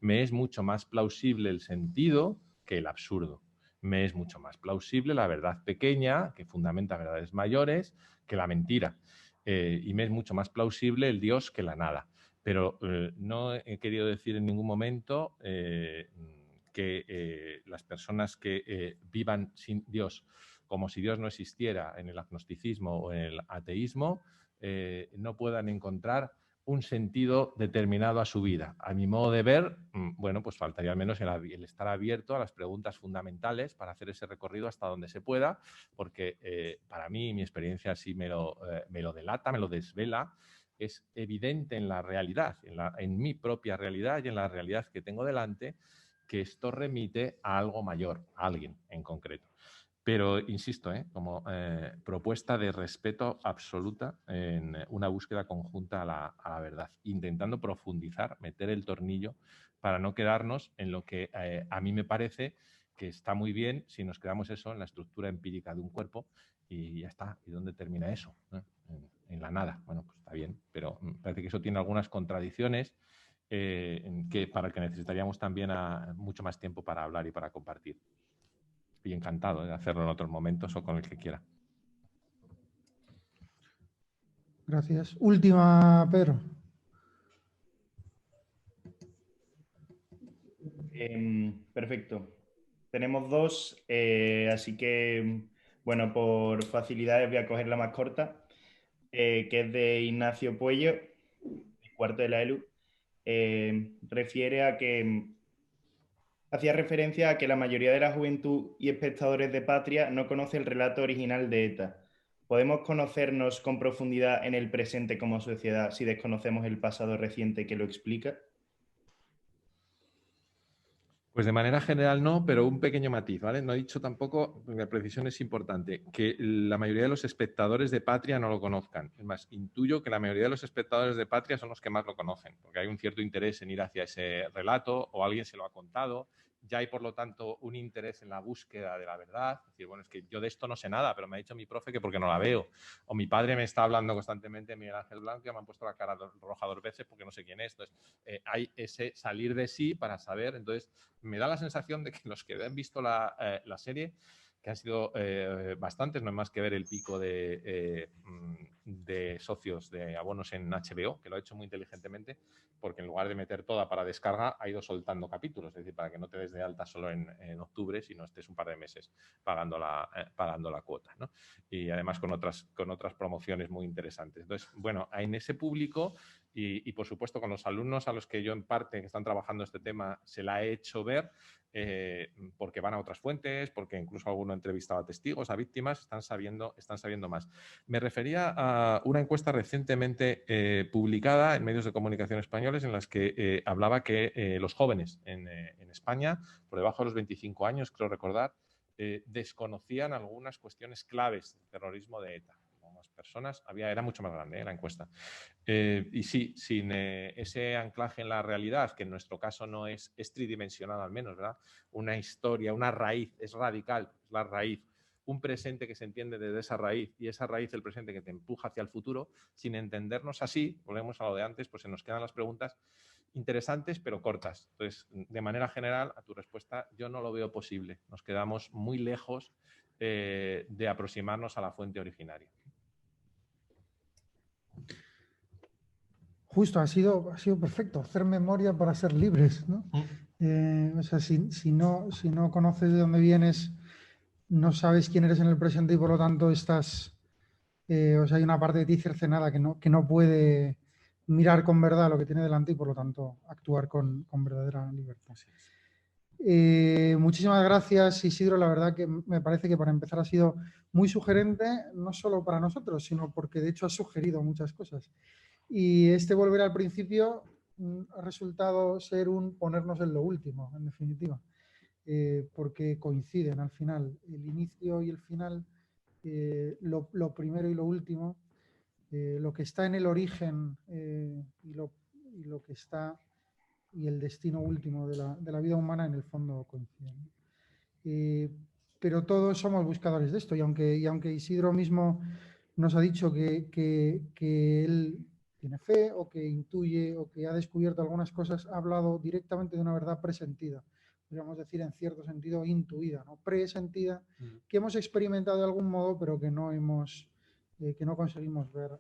me es mucho más plausible el sentido que el absurdo. Me es mucho más plausible la verdad pequeña, que fundamenta verdades mayores, que la mentira. Y me es mucho más plausible el Dios que la nada. Pero no he querido decir en ningún momento que las personas que vivan sin Dios, como si Dios no existiera, en el agnosticismo o en el ateísmo, no puedan encontrar un sentido determinado a su vida. A mi modo de ver, bueno, pues faltaría al menos el estar abierto a las preguntas fundamentales para hacer ese recorrido hasta donde se pueda, porque para mí, mi experiencia así me lo delata, me lo desvela. Es evidente en la realidad, en mi propia realidad y en la realidad que tengo delante, que esto remite a algo mayor, a alguien en concreto. Pero, insisto, como propuesta de respeto absoluta en una búsqueda conjunta a la verdad, intentando profundizar, meter el tornillo para no quedarnos en lo que a mí me parece que está muy bien si nos quedamos eso en la estructura empírica de un cuerpo y ya está. ¿Y dónde termina eso? En la nada. Bueno, pues está bien, pero parece que eso tiene algunas contradicciones para que necesitaríamos también mucho más tiempo para hablar y para compartir. Y encantado de hacerlo en otros momentos o con el que quiera. Gracias. Última, Pedro. Perfecto. Tenemos dos, así que, bueno, por facilidades voy a coger la más corta, que es de Ignacio Puello, cuarto de la ELU. Refiere a que hacía referencia a que la mayoría de la juventud y espectadores de Patria no conoce el relato original de ETA. ¿Podemos conocernos con profundidad en el presente como sociedad si desconocemos el pasado reciente que lo explica? Pues de manera general no, pero un pequeño matiz, ¿vale? No he dicho tampoco, la precisión es importante, que la mayoría de los espectadores de Patria no lo conozcan. Es más, intuyo que la mayoría de los espectadores de Patria son los que más lo conocen, porque hay un cierto interés en ir hacia ese relato o alguien se lo ha contado. Ya hay, por lo tanto, un interés en la búsqueda de la verdad. Es decir, bueno, es que yo de esto no sé nada, pero me ha dicho mi profe que porque no la veo. O mi padre me está hablando constantemente de Miguel Ángel Blanco y me han puesto la cara roja 2 veces porque no sé quién es. Entonces, hay ese salir de sí para saber. Entonces, me da la sensación de que los que han visto la serie, que han sido bastantes, no hay más que ver el pico de socios de abonos en HBO, que lo ha hecho muy inteligentemente, porque en lugar de meter toda para descarga, ha ido soltando capítulos, es decir, para que no te des de alta solo en octubre, sino estés un par de meses pagando la cuota, ¿no? Y además con otras promociones muy interesantes. Entonces, bueno, en ese público y por supuesto con los alumnos a los que yo en parte que están trabajando este tema se la he hecho ver, porque van a otras fuentes, porque incluso alguno ha entrevistado a testigos, a víctimas, están sabiendo más. Me refería a una encuesta recientemente publicada en medios de comunicación españoles en las que hablaba que los jóvenes en España, por debajo de los 25 años, creo recordar, desconocían algunas cuestiones claves del terrorismo de ETA. Algunas personas, era mucho más grande la encuesta. Y sí, sin ese anclaje en la realidad, que en nuestro caso no es tridimensional al menos, ¿verdad? Una historia, una raíz, es radical, es la raíz, un presente que se entiende desde esa raíz y esa raíz el presente que te empuja hacia el futuro, sin entendernos así, volvemos a lo de antes, pues se nos quedan las preguntas interesantes pero cortas. Entonces, de manera general, a tu respuesta, yo no lo veo posible. Nos quedamos muy lejos de aproximarnos a la fuente originaria. Justo, ha sido perfecto, hacer memoria para ser libres, ¿no? O sea, si no conoces de dónde vienes, no sabes quién eres en el presente y por lo tanto estás, o sea, hay una parte de ti cercenada que no puede mirar con verdad lo que tiene delante y por lo tanto actuar con verdadera libertad. Muchísimas gracias, Isidro. La verdad que me parece que para empezar ha sido muy sugerente, no solo para nosotros, sino porque de hecho ha sugerido muchas cosas. Y este volver al principio ha resultado ser un ponernos en lo último, en definitiva, porque coinciden al final. El inicio y el final, lo primero y lo último, lo que está en el origen y lo que está y el destino último de la vida humana en el fondo coinciden. Pero todos somos buscadores de esto y aunque Isidro mismo nos ha dicho que él tiene fe o que intuye o que ha descubierto algunas cosas, ha hablado directamente de una verdad presentida, podríamos decir en cierto sentido intuida, ¿no? Presentida, que hemos experimentado de algún modo pero que no conseguimos ver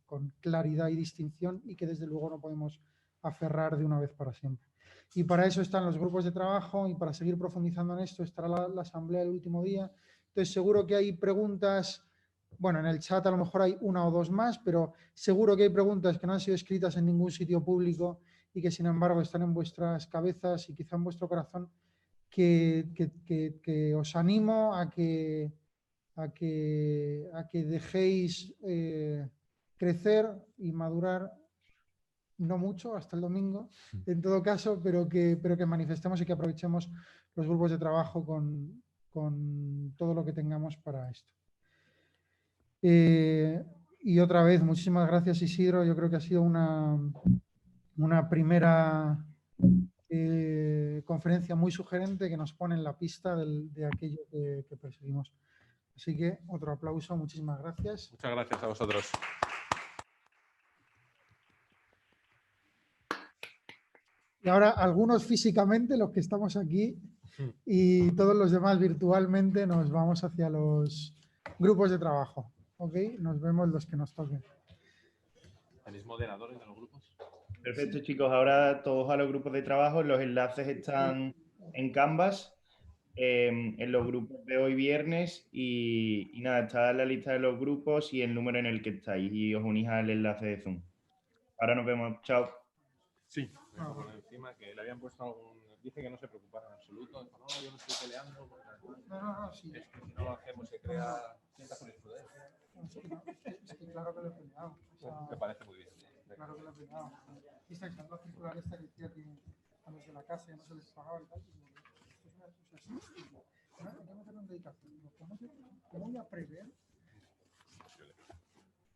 con claridad y distinción y que desde luego no podemos aferrar de una vez para siempre. Y para eso están los grupos de trabajo y para seguir profundizando en esto estará la asamblea el último día. Entonces seguro que hay preguntas, bueno, en el chat a lo mejor hay una o dos más, pero seguro que hay preguntas que no han sido escritas en ningún sitio público y que sin embargo están en vuestras cabezas y quizá en vuestro corazón, que os animo a que dejéis crecer y madurar, no mucho, hasta el domingo, en todo caso, pero que manifestemos y que aprovechemos los grupos de trabajo con todo lo que tengamos para esto. Y otra vez, muchísimas gracias, Isidro. Yo creo que ha sido una primera conferencia muy sugerente que nos pone en la pista de aquello que perseguimos. Así que otro aplauso, muchísimas gracias. Muchas gracias a vosotros. Y ahora algunos físicamente, los que estamos aquí, y todos los demás virtualmente, nos vamos hacia los grupos de trabajo. ¿Ok? Nos vemos los que nos toquen. ¿Tenéis moderadores de los grupos? Perfecto, chicos. Ahora todos a los grupos de trabajo. Los enlaces están en Canvas, en los grupos de hoy viernes. Y nada, está la lista de los grupos y el número en el que estáis. Y os unís al enlace de Zoom. Ahora nos vemos. Chao. Sí, me pongo encima que le habían puesto algún... Dice que no se preocupara en absoluto. Dijo, no, yo no estoy peleando. No, sí. Es que si no lo hacemos se crea cierta jurisprudencia. Es que claro que lo he peleado. O sea, Me parece muy bien. claro que lo he peleado. Y esta exaltada circular esta que decía que a los de la casa ya no se les pagaba y tal. Esto es una cosa así. Hay que meterlo en dedicación. ¿Cómo voy a prever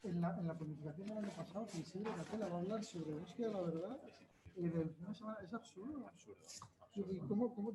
en la planificación del año pasado que Isidro Catela va a hablar sobre búsqueda de la verdad? Es absurdo. ¿Cómo